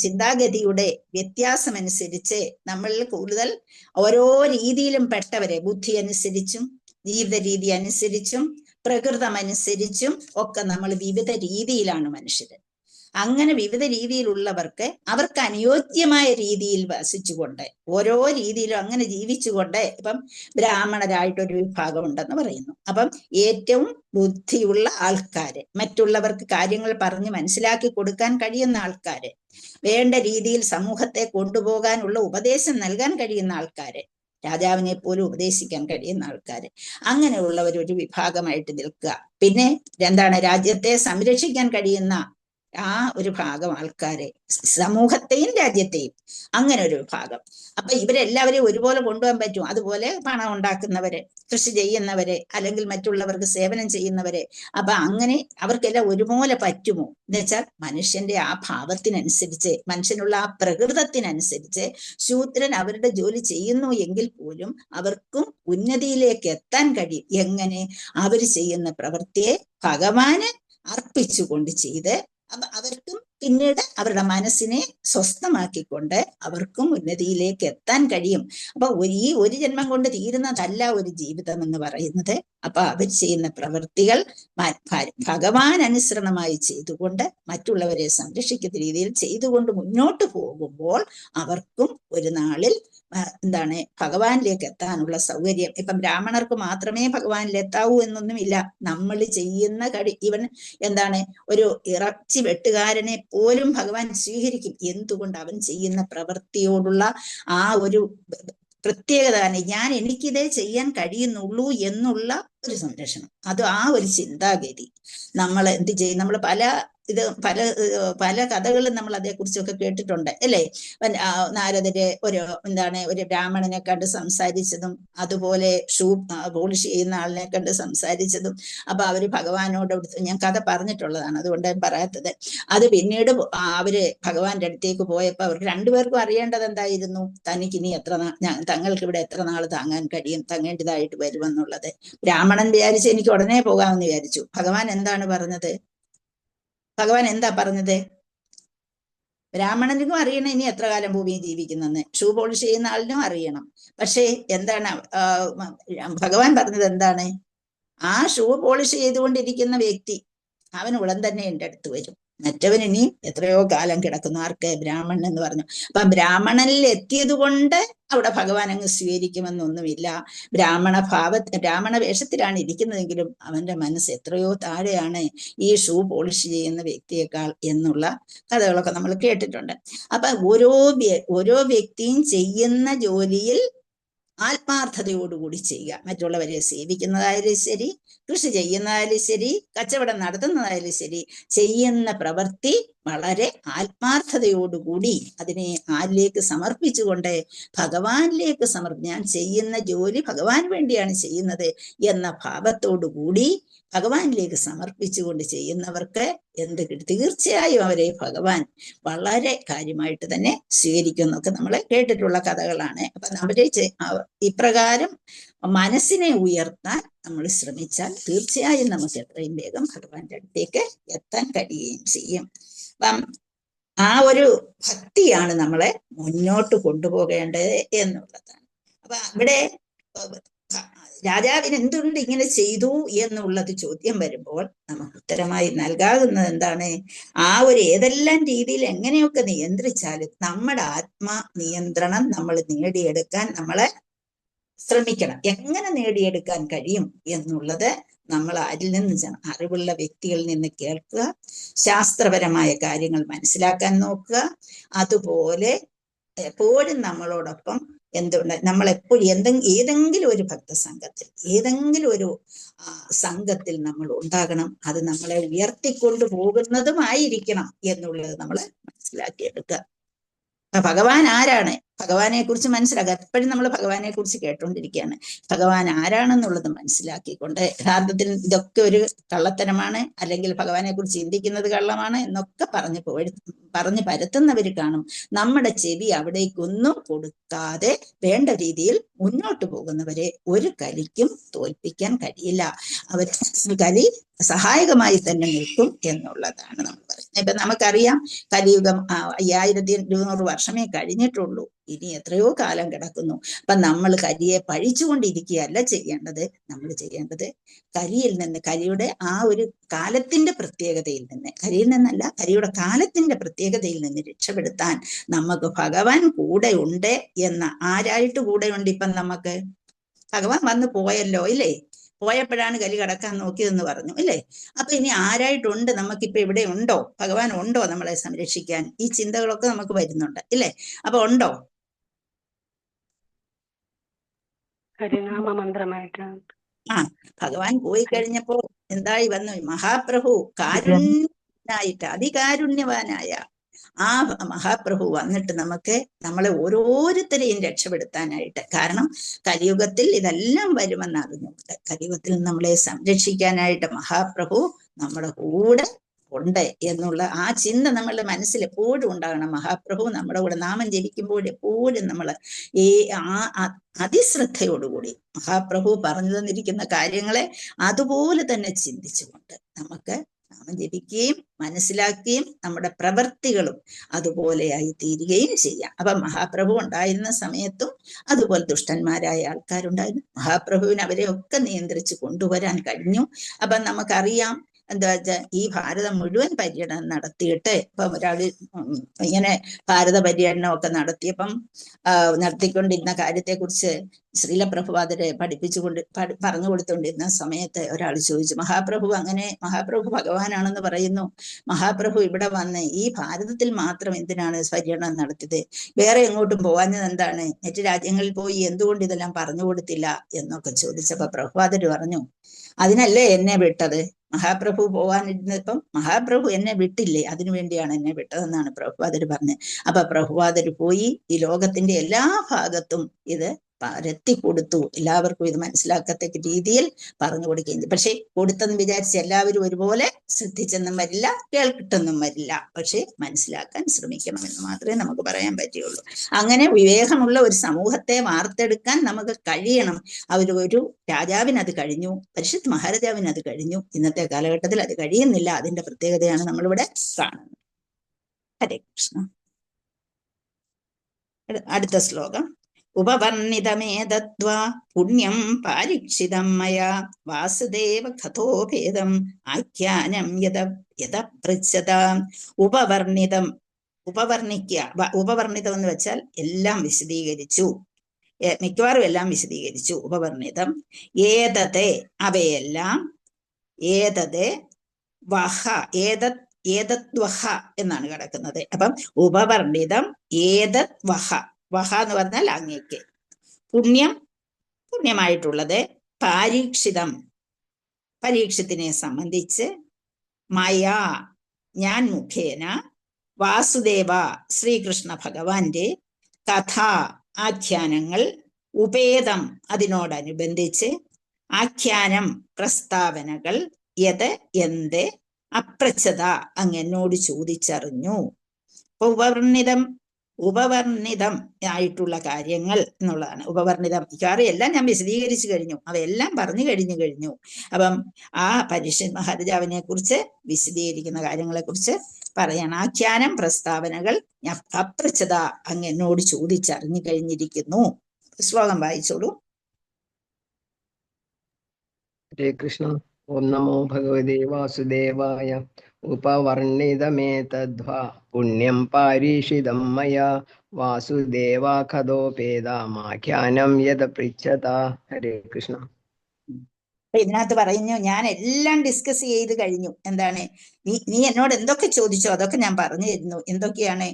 ചിന്താഗതിയുടെ വ്യത്യാസമനുസരിച്ച് നമ്മളിൽ കൂടുതൽ ഓരോ രീതിയിലും പെട്ടവരെ, ബുദ്ധി അനുസരിച്ചും ജീവിത രീതി അനുസരിച്ചും പ്രകൃതമനുസരിച്ചും ഒക്കെ നമ്മൾ വിവിധ രീതിയിലാണ് മനുഷ്യര്. അങ്ങനെ വിവിധ രീതിയിലുള്ളവർക്ക് അവർക്ക് അനുയോജ്യമായ രീതിയിൽ വസിച്ചുകൊണ്ട് ഓരോ രീതിയിലും അങ്ങനെ ജീവിച്ചുകൊണ്ട്, ഇപ്പം ബ്രാഹ്മണരായിട്ടൊരു വിഭാഗം ഉണ്ടെന്ന് പറയുന്നു. അപ്പം ഏറ്റവും ബുദ്ധിയുള്ള ആൾക്കാര്, മറ്റുള്ളവർക്ക് കാര്യങ്ങൾ പറഞ്ഞ് മനസ്സിലാക്കി കൊടുക്കാൻ കഴിയുന്ന ആൾക്കാര്, വേണ്ട രീതിയിൽ സമൂഹത്തെ കൊണ്ടുപോകാനുള്ള ഉപദേശം നൽകാൻ കഴിയുന്ന ആൾക്കാര്, രാജാവിനെ പോലും ഉപദേശിക്കാൻ കഴിയുന്ന ആൾക്കാര്, അങ്ങനെയുള്ളവരൊരു വിഭാഗമായിട്ട് നിൽക്കുക. പിന്നെ എന്താണ്, രാജ്യത്തെ സംരക്ഷിക്കാൻ കഴിയുന്ന ആ ഒരു ഭാഗം ആൾക്കാരെ, സമൂഹത്തെയും രാജ്യത്തെയും, അങ്ങനെ ഒരു വിഭാഗം. അപ്പൊ ഇവരെല്ലാവരെയും ഒരുപോലെ കൊണ്ടുപോകാൻ പറ്റും. അതുപോലെ പണം ഉണ്ടാക്കുന്നവരെ, കൃഷി ചെയ്യുന്നവരെ, അല്ലെങ്കിൽ മറ്റുള്ളവർക്ക് സേവനം ചെയ്യുന്നവരെ, അപ്പൊ അങ്ങനെ അവർക്കെല്ലാം ഒരുപോലെ പറ്റുമോ എന്ന് വെച്ചാൽ മനുഷ്യന്റെ ആ ഭാവത്തിനനുസരിച്ച്, മനുഷ്യനുള്ള ആ പ്രകൃതത്തിനനുസരിച്ച് ശൂദ്രൻ അവരുടെ ജോലി ചെയ്യുന്നു എങ്കിൽ പോലും അവർക്കും ഉന്നതിയിലേക്ക് എത്താൻ കഴിയും. എങ്ങനെ? അവർ ചെയ്യുന്ന പ്രവൃത്തിയെ ഭഗവാന് അർപ്പിച്ചുകൊണ്ട് ചെയ്ത് അവർക്കും പിന്നീട് അവരുടെ മനസ്സിനെ സ്വസ്ഥമാക്കിക്കൊണ്ട് അവർക്കും ഉന്നതിയിലേക്ക് എത്താൻ കഴിയും. അപ്പൊ ഈ ഒരു ജന്മം കൊണ്ട് തീരുന്നതല്ല ഒരു ജീവിതം എന്ന് പറയുന്നത്. അപ്പൊ അവർ ചെയ്യുന്ന പ്രവൃത്തികൾ ഭഗവാൻ അനുസരണമായി ചെയ്തുകൊണ്ട് മറ്റുള്ളവരെ സംരക്ഷിക്കുന്ന രീതിയിൽ ചെയ്തുകൊണ്ട് മുന്നോട്ട് പോകുമ്പോൾ അവർക്കും ഒരു നാളിൽ എന്താണ് ഭഗവാനിലേക്ക് എത്താനുള്ള സൗകര്യം. ഇപ്പം ബ്രാഹ്മണർക്ക് മാത്രമേ ഭഗവാനിൽ എത്താവൂ എന്നൊന്നുമില്ല. നമ്മൾ ചെയ്യുന്ന ഇവൻ എന്താണ്, ഒരു ഇറച്ചി വെട്ടുകാരനെ പോലും ഭഗവാൻ സ്വീകരിക്കും. എന്തുകൊണ്ട്? അവൻ ചെയ്യുന്ന പ്രവൃത്തിയോടുള്ള ആ ഒരു പ്രത്യേകത തന്നെ, എനിക്കിതേ ചെയ്യാൻ കഴിയുന്നുള്ളൂ എന്നുള്ള ഒരു സംരക്ഷണം, അത് ആ ഒരു ചിന്താഗതി. നമ്മൾ എന്ത് ചെയ്യും? നമ്മൾ പല കഥകളും നമ്മൾ അതേക്കുറിച്ചൊക്കെ കേട്ടിട്ടുണ്ട് അല്ലേ? നാരദര് ഒരു ബ്രാഹ്മണനെ കണ്ട് സംസാരിച്ചതും, അതുപോലെ ഷൂ പോളിഷ് ചെയ്യുന്ന ആളിനെ കണ്ട് സംസാരിച്ചതും. അപ്പൊ അവര് ഭഗവാനോട്, ഞാൻ കഥ പറഞ്ഞിട്ടുള്ളതാണ്, അതുകൊണ്ട് പറയാത്തത്. അത് പിന്നീട് അവര് ഭഗവാന്റെ അടുത്തേക്ക് പോയപ്പോ അവർക്ക് രണ്ടുപേർക്കും അറിയേണ്ടത് എന്തായിരുന്നു? തനിക്കിനി തങ്ങൾക്ക് ഇവിടെ എത്ര നാൾ താങ്ങാൻ കഴിയും, തങ്ങേണ്ടതായിട്ട് വരുമെന്നുള്ളത്. ബ്രാഹ്മണൻ വിചാരിച്ച് എനിക്ക് ഉടനെ പോകാമെന്ന് വിചാരിച്ചു. ഭഗവാൻ എന്താണ് പറഞ്ഞത്? ഭഗവാൻ എന്താ പറഞ്ഞത്? ബ്രാഹ്മണനും അറിയണം ഇനി എത്ര കാലം ഭൂമിയിൽ ജീവിക്കുന്നെന്ന്, ഷൂ പോളിഷ് ചെയ്യുന്ന ആളിനും അറിയണം. പക്ഷേ എന്താണ് ഭഗവാൻ പറഞ്ഞത്? എന്താണ്? ആ ഷൂ പോളിഷ് ചെയ്തുകൊണ്ടിരിക്കുന്ന വ്യക്തി അവൻ ഉടൻ തന്നെ എൻ്റെ അടുത്ത് വരും, മറ്റവൻ ഇനി എത്രയോ കാലം കിടക്കുന്നു. ആർക്ക്? ബ്രാഹ്മണൻ എന്ന് പറഞ്ഞു. അപ്പൊ ബ്രാഹ്മണനിൽ എത്തിയത് കൊണ്ട് അവിടെ ഭഗവാൻ അങ്ങ് സ്വീകരിക്കുമെന്നൊന്നുമില്ല. ബ്രാഹ്മണ വേഷത്തിലാണ് ഇരിക്കുന്നതെങ്കിലും അവന്റെ മനസ്സ് എത്രയോ താഴെയാണ് ഈ ഷൂ പോളിഷ് ചെയ്യുന്ന വ്യക്തിയേക്കാൾ എന്നുള്ള കഥകളൊക്കെ നമ്മൾ കേട്ടിട്ടുണ്ട്. അപ്പൊ ഓരോ വ്യക്തിയും ചെയ്യുന്ന ജോലിയിൽ ആത്മാർത്ഥതയോടുകൂടി ചെയ്യുക. മറ്റുള്ളവരെ സേവിക്കുന്നതായാലും ശരി, കൃഷി ചെയ്യുന്നതായാലും ശരി, കച്ചവടം നടത്തുന്നതായാലും ശരി, ചെയ്യുന്ന പ്രവൃത്തി വളരെ ആത്മാർത്ഥതയോടുകൂടി അതിനെ ആരിലേക്ക് സമർപ്പിച്ചുകൊണ്ട് ഭഗവാനിലേക്ക് ഞാൻ ചെയ്യുന്ന ജോലി ഭഗവാൻ വേണ്ടിയാണ് ചെയ്യുന്നത് എന്ന ഭാവത്തോടുകൂടി ഭഗവാനിലേക്ക് സമർപ്പിച്ചുകൊണ്ട് ചെയ്യുന്നവർക്ക് എന്ത് കിട്ടും? തീർച്ചയായും അവരെ ഭഗവാൻ വളരെ കാര്യമായിട്ട് തന്നെ സ്വീകരിക്കുന്നൊക്കെ നമ്മൾ കേട്ടിട്ടുള്ള കഥകളാണ്. അപ്പൊ അവരെ ഇപ്രകാരം മനസ്സിനെ ഉയർത്താൻ നമ്മൾ ശ്രമിച്ചാൽ തീർച്ചയായും നമുക്ക് എത്രയും വേഗം ഭഗവാന്റെ അടുത്തേക്ക് എത്താൻ കഴിയുകയും ചെയ്യും. അപ്പം ആ ഒരു ഭക്തിയാണ് നമ്മളെ മുന്നോട്ട് കൊണ്ടുപോകേണ്ടത് എന്നുള്ളതാണ്. അപ്പൊ ഇവിടെ രാജാവിന് എന്തുകൊണ്ട് ഇങ്ങനെ ചെയ്തു എന്നുള്ളത് ചോദ്യം വരുമ്പോൾ നമുക്ക് ഉത്തരമായി നൽകാവുന്നത് എന്താണ്? ആ ഒരു ഏതെല്ലാം രീതിയിൽ എങ്ങനെയൊക്കെ നിയന്ത്രിച്ചാലും നമ്മുടെ ആത്മാ നിയന്ത്രണം നമ്മൾ നേടിയെടുക്കാൻ നമ്മളെ ശ്രമിക്കണം. എങ്ങനെ നേടിയെടുക്കാൻ കഴിയും എന്നുള്ളത് നമ്മൾ ആരിൽ നിന്ന്? അറിവുള്ള വ്യക്തികളിൽ നിന്ന് കേൾക്കുക, ശാസ്ത്രപരമായ കാര്യങ്ങൾ മനസ്സിലാക്കാൻ നോക്കുക. അതുപോലെ എപ്പോഴും നമ്മളോടൊപ്പം നമ്മളെപ്പോഴും ഏതെങ്കിലും ഒരു ഭക്തസംഘത്തിൽ, ഏതെങ്കിലും ഒരു സംഘത്തിൽ നമ്മൾ ഉണ്ടാകണം. അത് നമ്മളെ ഉയർത്തിക്കൊണ്ടു പോകുന്നതുമായിരിക്കണം എന്നുള്ളത് നമ്മൾ മനസ്സിലാക്കിയെടുക്കുക. ഭഗവാൻ ആരാണ്? ഭഗവാനെ കുറിച്ച് മനസ്സിലാക്കുക. എപ്പോഴും നമ്മൾ ഭഗവാനെ കുറിച്ച് കേട്ടുകൊണ്ടിരിക്കുകയാണ്. ഭഗവാൻ ആരാണെന്നുള്ളത് മനസ്സിലാക്കിക്കൊണ്ട് യഥാർത്ഥത്തിൽ ഇതൊക്കെ ഒരു കള്ളത്തരമാണ്, അല്ലെങ്കിൽ ഭഗവാനെ കുറിച്ച് ചിന്തിക്കുന്നത് കള്ളമാണ് എന്നൊക്കെ പറഞ്ഞ് പരത്തുന്നവർ കാണും. നമ്മുടെ ചെവി അവിടേക്കൊന്നും കൊടുക്കാതെ വേണ്ട രീതിയിൽ മുന്നോട്ട് പോകുന്നവരെ ഒരു കലിക്കും തോൽപ്പിക്കാൻ കഴിയില്ല. അവർ കലി സഹായകമായി തന്നെ നിൽക്കും എന്നുള്ളതാണ് നമ്മൾ പറയുന്നത്. ഇപ്പൊ നമുക്കറിയാം, കലിയുഗം 5200 വർഷമേ കഴിഞ്ഞിട്ടുള്ളൂ. ഇനി എത്രയോ കാലം കിടക്കുന്നു. അപ്പൊ നമ്മൾ കലിയെ പഴിച്ചുകൊണ്ടിരിക്കുകയല്ല ചെയ്യേണ്ടത്. നമ്മൾ ചെയ്യേണ്ടത് കലിയിൽ നിന്ന്, കലിയുടെ ആ ഒരു കാലത്തിന്റെ പ്രത്യേകതയിൽ നിന്ന്, കലിയിൽ നിന്നല്ല, കലിയുടെ കാലത്തിന്റെ പ്രത്യേകതയിൽ നിന്ന് രക്ഷപ്പെടുത്താൻ നമുക്ക് ഭഗവാൻ കൂടെ ഉണ്ട് എന്ന, ആരായിട്ട് കൂടെ ഉണ്ട്? ഇപ്പം നമുക്ക് ഭഗവാൻ വന്ന് പോയല്ലോ, ഇല്ലേ? പോയപ്പോഴാണ് കലി കടക്കാൻ നോക്കിയതെന്ന് പറഞ്ഞു, ഇല്ലേ? അപ്പൊ ഇനി ആരായിട്ടുണ്ട്? നമുക്കിപ്പോ ഇവിടെ ഉണ്ടോ? ഭഗവാൻ ഉണ്ടോ നമ്മളെ സംരക്ഷിക്കാൻ? ഈ ചിന്തകളൊക്കെ നമുക്ക് വരുന്നുണ്ട്, ഇല്ലേ? അപ്പൊ ഉണ്ടോ? ആ, ഭഗവാൻ പോയി കഴിഞ്ഞപ്പോ എന്തായി വന്നു? മഹാപ്രഭു കാരുണ്യനായിട്ട്, അതികാരുണ്യവാനായ ആ മഹാപ്രഭു വന്നിട്ട് നമ്മളെ ഓരോരുത്തരെയും രക്ഷപ്പെടുത്താനായിട്ട്, കാരണം കലിയുഗത്തിൽ ഇതെല്ലാം വരുമെന്നറിഞ്ഞുകൊണ്ട് കലിയുഗത്തിൽ നമ്മളെ സംരക്ഷിക്കാനായിട്ട് മഹാപ്രഭു നമ്മുടെ കൂടെ ഉണ്ട് എന്നുള്ള ആ ചിന്ത നമ്മളുടെ മനസ്സിൽ എപ്പോഴും ഉണ്ടാകണം. മഹാപ്രഭു നമ്മുടെ കൂടെ, നാമം ജപിക്കുമ്പോൾ എപ്പോഴും നമ്മൾ ഈ അതിശ്രദ്ധയോടുകൂടി മഹാപ്രഭു പറഞ്ഞു തന്നിരിക്കുന്ന കാര്യങ്ങളെ അതുപോലെ തന്നെ ചിന്തിച്ചുകൊണ്ട് നമുക്ക് നാമം ജപിക്കുകയും മനസ്സിലാക്കുകയും നമ്മുടെ പ്രവൃത്തികളും അതുപോലെയായി തീരുകയും ചെയ്യാം. അപ്പൊ മഹാപ്രഭു ഉണ്ടായിരുന്ന സമയത്തും അതുപോലെ ദുഷ്ടന്മാരായ ആൾക്കാരുണ്ടായിരുന്നു. മഹാപ്രഭുവിന് അവരെയൊക്കെ നിയന്ത്രിച്ച് കൊണ്ടുവരാൻ കഴിഞ്ഞു. അപ്പൊ നമുക്കറിയാം, എന്താ വെച്ചാൽ ഈ ഭാരതം മുഴുവൻ പര്യടനം നടത്തിയിട്ട് ഇപ്പം ഒരാള് ഇങ്ങനെ ഭാരത പര്യടനമൊക്കെ നടത്തിയപ്പം നടത്തിക്കൊണ്ടിരുന്ന കാര്യത്തെക്കുറിച്ച് ശ്രീല പ്രഭുപാദരെ പറഞ്ഞു കൊടുത്തുകൊണ്ടിരുന്ന സമയത്ത് ഒരാൾ ചോദിച്ചു, മഹാപ്രഭു ഭഗവാനാണെന്ന് പറയുന്നു, മഹാപ്രഭു ഇവിടെ വന്ന് ഈ ഭാരതത്തിൽ മാത്രം എന്തിനാണ് പര്യടനം നടത്തിയത്? വേറെ എങ്ങോട്ടും പോകാഞ്ഞത് എന്താണ്? മറ്റു രാജ്യങ്ങളിൽ പോയി എന്തുകൊണ്ട് ഇതെല്ലാം പറഞ്ഞു കൊടുത്തില്ല എന്നൊക്കെ ചോദിച്ചപ്പോ പ്രഭുപാദര് പറഞ്ഞു, അതിനല്ലേ എന്നെ വിട്ടത്. മഹാപ്രഭു പോകാനിരുന്നപ്പം മഹാപ്രഭു എന്നെ വിട്ടില്ലേ, അതിനു വേണ്ടിയാണ് എന്നെ വിട്ടതെന്നാണ് പ്രഭുപാദര് പറഞ്ഞത്. അപ്പൊ പ്രഭുപാദര് പോയി ഈ ലോകത്തിന്റെ എല്ലാ ഭാഗത്തും ഇത് പരത്തി കൊടുത്തു. എല്ലാവർക്കും ഇത് മനസ്സിലാക്കത്തക്ക രീതിയിൽ പറഞ്ഞു കൊടുക്കുകയും ചെയ്തു. പക്ഷെ കൊടുത്തെന്ന് വിചാരിച്ച് എല്ലാവരും ഒരുപോലെ ശ്രദ്ധിച്ചെന്നും വരില്ല, കേൾക്കിട്ടെന്നും വരില്ല. പക്ഷെ മനസ്സിലാക്കാൻ ശ്രമിക്കണമെന്ന് മാത്രമേ നമുക്ക് പറയാൻ പറ്റുള്ളൂ. അങ്ങനെ വിവേകമുള്ള ഒരു സമൂഹത്തെ വാർത്തെടുക്കാൻ നമുക്ക് കഴിയണം. ഒരു രാജാവിന് അത് കഴിഞ്ഞു, പരിഷത്ത് മഹാരാജാവിന് അത് കഴിഞ്ഞു. ഇന്നത്തെ കാലഘട്ടത്തിൽ അത് കഴിയുന്നില്ല. അതിന്റെ പ്രത്യേകതയാണ് നമ്മളിവിടെ കാണുന്നത്. ഹരേ കൃഷ്ണ. അടുത്ത ശ്ലോകം. ഉപവർണിതമേതദ്വാ പുണ്യം പാരീക്ഷിതം മയാ വാസുദേവ കഥോഭേദം ആഖ്യാനം യഥപൃച്ഛത. ഉപവർണിതം എന്ന് വെച്ചാൽ എല്ലാം വിശദീകരിച്ചു, മിക്കവാറും എല്ലാം വിശദീകരിച്ചു. ഉപവർണിതം ഏതത്, അവയെല്ലാം, ഏതത് വഹ, ഏതദ്വഹ എന്നാണ് കിടക്കുന്നത്. അപ്പം ഉപവർണിതം ഏതത് വഹ, വഹ എന്ന് പറഞ്ഞാൽ അങ്ങേക്ക്, പുണ്യമായിട്ടുള്ളത്, പരീക്ഷത്തിനെ സംബന്ധിച്ച്, മയാ ഞാൻ മുഖേന, വാസുദേവ ശ്രീകൃഷ്ണ ഭഗവാന്റെ, കഥ ആഖ്യാനങ്ങൾ, ഉപേദം അതിനോടനുബന്ധിച്ച്, ആഖ്യാനം പ്രസ്താവനകൾ, യത് എന്ത്, അപ്രച്ഛത അങ്ങ് എന്നോട് ചോദിച്ചറിഞ്ഞു. ഉപവർണിതം ആയിട്ടുള്ള കാര്യങ്ങൾ എന്നുള്ളതാണ് ഉപവർണിതം. മിക്കവാറും എല്ലാം ഞാൻ വിശദീകരിച്ചു കഴിഞ്ഞു, അവയെല്ലാം പറഞ്ഞു കഴിഞ്ഞു. അപ്പം ആ പരിഷത്ത് മഹാരാജാവിനെ കുറിച്ച് വിശദീകരിക്കുന്ന കാര്യങ്ങളെ കുറിച്ച് പറയണം. ആഖ്യാനം പ്രസ്താവനകൾ, അപ്രച്ഛത അങ്ങ് എന്നോട് ചോദിച്ചറിഞ്ഞു കഴിഞ്ഞിരിക്കുന്നു. ശ്ലോകം വായിച്ചോളൂ. ഹരേ കൃഷ്ണ. ഓം നമോ ഭഗവതേ വാസുദേവായ. ഉപവർണിതമേതദ്വാ പുണ്യം പാരീഷിതം മയാ വാസുദേവാഖതോപേദമാഖ്യാനം യഥപൃച്ഛത. ഹരേ കൃഷ്ണ. ഇതിനകത്ത് പറയുന്നു, ഞാൻ എല്ലാം ഡിസ്കസ് ചെയ്ത് കഴിഞ്ഞു. എന്താണ്? നീ എന്നോട് എന്തൊക്കെ ചോദിച്ചോ അതൊക്കെ ഞാൻ പറഞ്ഞു തരുന്നു. എന്തൊക്കെയാണ്?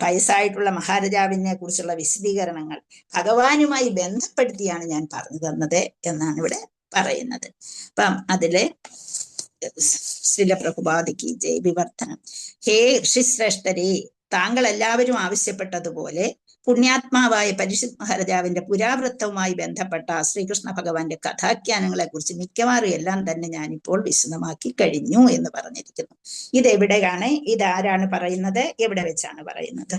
വയസ്സായിട്ടുള്ള മഹാരാജാവിനെ കുറിച്ചുള്ള വിശദീകരണങ്ങൾ ഭഗവാനുമായി ബന്ധപ്പെടുത്തിയാണ് ഞാൻ പറഞ്ഞു തന്നത് എന്നാണ് ഇവിടെ പറയുന്നത്. അപ്പം അതിലെ ശ്രീല പ്രഭുപാദിക്ക് ജയ് വിവർത്തനം. ഹേ ഋഷിശ്രേഷ്ഠരെ, താങ്കൾ എല്ലാവരും ആവശ്യപ്പെട്ടതുപോലെ പുണ്യാത്മാവായ പരിശുദ്ധ മഹാരാജാവിന്റെ പുരാവൃത്തവുമായി ബന്ധപ്പെട്ട ശ്രീകൃഷ്ണ ഭഗവാന്റെ കഥാഖ്യാനങ്ങളെ കുറിച്ച് മിക്കവാറും എല്ലാം തന്നെ ഞാനിപ്പോൾ വിശദമാക്കി കഴിഞ്ഞു എന്ന് പറഞ്ഞിരിക്കുന്നു. ഇതെവിടെയാണ്, ഇതാരാണ് പറയുന്നത്, എവിടെ വെച്ചാണ് പറയുന്നത്?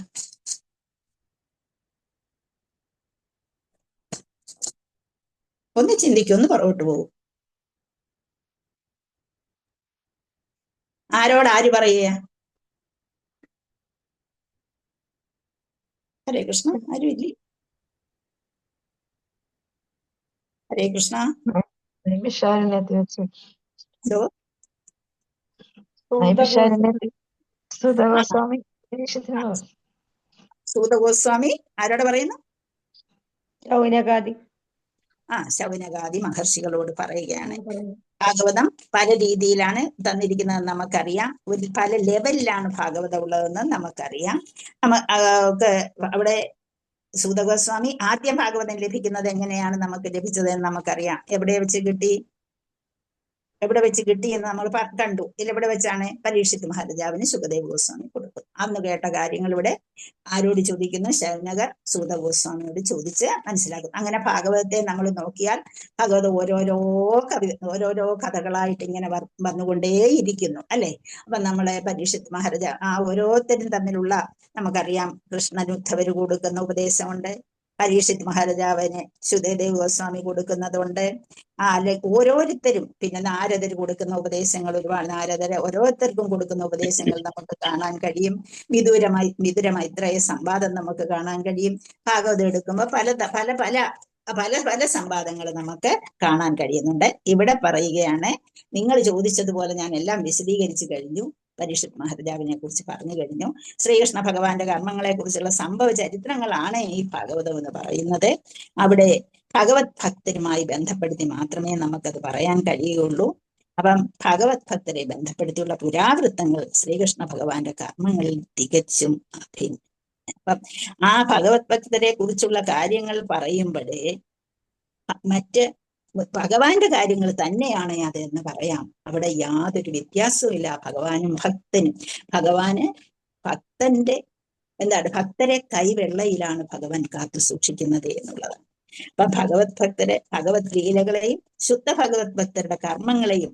ഒന്ന് ചിന്തിക്കും, ഒന്ന് പുറകോട്ട് പോകും. ആര് പറയുക? ഹരേ കൃഷ്ണ. ആരും ഇല്ലേ? ഹരേ കൃഷ്ണ. നൈമിഷാരണ്യത്തിൽ വെച്ച് എന്തോ? നൈമിഷാരണ്യത്തിൽ സുതഗോസ്വാമി പരീക്ഷത്തിനോട് സൂതഗോസ്വാമി ആരോട് പറയുന്നു? ശൗനകാദി. ശൗനകാദി മഹർഷികളോട് പറയുകയാണ്. ഭാഗവതം പല രീതിയിലാണ് തന്നിരിക്കുന്നത് നമുക്കറിയാം. പല ലെവലിലാണ് ഭാഗവതം ഉള്ളതെന്ന് നമുക്കറിയാം. അവിടെ സൂതഗോസ്വാമി ആദ്യം ഭാഗവതം ലഭിക്കുന്നത് എങ്ങനെയാണ് നമുക്ക് ലഭിച്ചതെന്ന് നമുക്കറിയാം. എവിടെ വെച്ച് കിട്ടി എന്ന് നമ്മൾ കണ്ടു. ഇതിലെവിടെ വെച്ചാണ്? പരീക്ഷിത് മഹാരാജാവിന് ശുകദേവ് ഗോസ്വാമി കൊടുത്തു. അന്ന് കേട്ട കാര്യങ്ങൾ ഇവിടെ ആരോട് ചോദിക്കുന്നു? ശൗനകർ സൂതഗോസ്വാമിയോട് ചോദിച്ച് മനസ്സിലാക്കുന്നു. അങ്ങനെ ഭാഗവതത്തെ നമ്മൾ നോക്കിയാൽ ഭാഗവതം ഓരോരോ കഥകളായിട്ട് ഇങ്ങനെ വന്നുകൊണ്ടേയിരിക്കുന്നു, അല്ലെ? അപ്പൊ നമ്മളെ പരീക്ഷിത് മഹാരാജ ഓരോരുത്തരും തമ്മിലുള്ള നമുക്കറിയാം. കൃഷ്ണന് ഉദ്ധവര് കൊടുക്കുന്ന ഉപദേശമുണ്ട്, പരീക്ഷിത് മഹാരാജാവിന് ശുകദേവ് ഗോസ്വാമി കൊടുക്കുന്നതുണ്ട്. അല്ലെ, ഓരോരുത്തരും, പിന്നെ നാരദർ കൊടുക്കുന്ന ഉപദേശങ്ങൾ ഒരുപാട്, നാരദരെ ഓരോരുത്തർക്കും കൊടുക്കുന്ന ഉപദേശങ്ങൾ നമുക്ക് കാണാൻ കഴിയും. വിദുര മൈത്രേയ സംവാദം നമുക്ക് കാണാൻ കഴിയും. ഭാഗവതം എടുക്കുമ്പോൾ പല സംവാദങ്ങൾ നമുക്ക് കാണാൻ കഴിയുന്നുണ്ട്. ഇവിടെ പറയുകയാണ്, നിങ്ങൾ ചോദിച്ചതുപോലെ ഞാൻ എല്ലാം വിശദീകരിച്ചു കഴിഞ്ഞു. പരീക്ഷിത് മഹാരാജാവിനെ കുറിച്ച് പറഞ്ഞു കഴിഞ്ഞു. ശ്രീകൃഷ്ണ ഭഗവാന്റെ കർമ്മങ്ങളെ കുറിച്ചുള്ള സംഭവ ചരിത്രങ്ങളാണ് ഈ ഭാഗവതം എന്ന് പറയുന്നത്. അവിടെ ഭഗവത് ഭക്തരുമായി ബന്ധപ്പെടുത്തി മാത്രമേ നമുക്കത് പറയാൻ കഴിയുകയുള്ളൂ. അപ്പം ഭഗവത് ഭക്തരെ ബന്ധപ്പെടുത്തിയുള്ള പുരാവൃത്തങ്ങൾ ശ്രീകൃഷ്ണ ഭഗവാന്റെ കർമ്മങ്ങളിൽ തികച്ചും അഭിन्न. അപ്പം ആ ഭഗവത് ഭക്തരെ കുറിച്ചുള്ള കാര്യങ്ങൾ പറയുമ്പോഴേ മറ്റ് ഭഗവാന്റെ കാര്യങ്ങൾ തന്നെയാണ് അതെന്ന് പറയാം. അവിടെ യാതൊരു വ്യത്യാസവും ഇല്ല. ഭഗവാനും ഭക്തനും, ഭക്തരെ കൈവെള്ളയിലാണ് ഭഗവാൻ കാത്തു സൂക്ഷിക്കുന്നത് എന്നുള്ളതാണ്. അപ്പൊ ഭഗവത് ലീലകളെയും ശുദ്ധ ഭഗവത് ഭക്തരുടെ കർമ്മങ്ങളെയും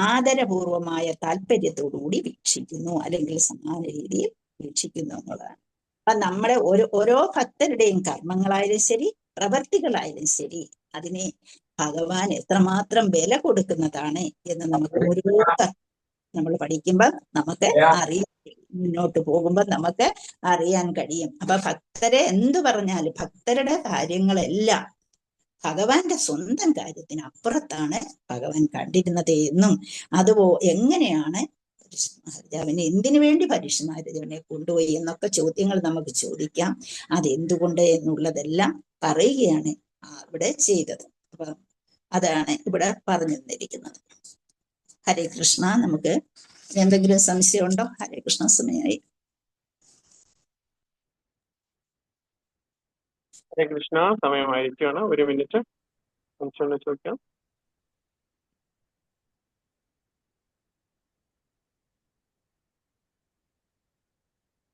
ആദരപൂർവമായ താല്പര്യത്തോടുകൂടി വീക്ഷിക്കുന്നു, അല്ലെങ്കിൽ സമാന രീതിയിൽ വീക്ഷിക്കുന്നു എന്നുള്ളതാണ്. അപ്പൊ നമ്മുടെ ഓരോ ഭക്തരുടെയും കർമ്മങ്ങളായാലും ശരി, പ്രവർത്തികളായാലും ശരി, അതിനെ ഭഗവാൻ എത്രമാത്രം വില കൊടുക്കുന്നതാണ് എന്ന് നമുക്ക് നമ്മൾ പഠിക്കുമ്പോൾ നമുക്ക് അറിയാൻ, മുന്നോട്ട് പോകുമ്പോൾ നമുക്ക് അറിയാൻ കഴിയും. അപ്പൊ ഭക്തരെ എന്തു പറഞ്ഞാലും ഭക്തരുടെ കാര്യങ്ങളെല്ലാം ഭഗവാന്റെ സ്വന്തം കാര്യത്തിന് അപ്പുറത്താണ് ഭഗവാൻ കണ്ടിരുന്നത് എന്നും, എങ്ങനെയാണ് മഹാരാജാവിനെ എന്തിനു വേണ്ടി പരീക്ഷിത് മഹാരാജാവിനെ കൊണ്ടുപോയി എന്നൊക്കെ ചോദ്യങ്ങൾ നമുക്ക് ചോദിക്കാം. അതെന്തുകൊണ്ട് എന്നുള്ളതെല്ലാം പറയുകയാണ് ഇവിടെ ചെയ്തത്. അപ്പൊ അതാണ് ഇവിടെ പറഞ്ഞു തന്നിരിക്കുന്നത്. ഹരേ കൃഷ്ണ. നമുക്ക് എന്തെങ്കിലും സംശയമുണ്ടോ? ഹരേ കൃഷ്ണ. സമയമായി. ഹരേ കൃഷ്ണ. സമയമായിരിക്കുകയാണ്. 1 മിനിറ്റ് സംശയം ചോദിക്കാം.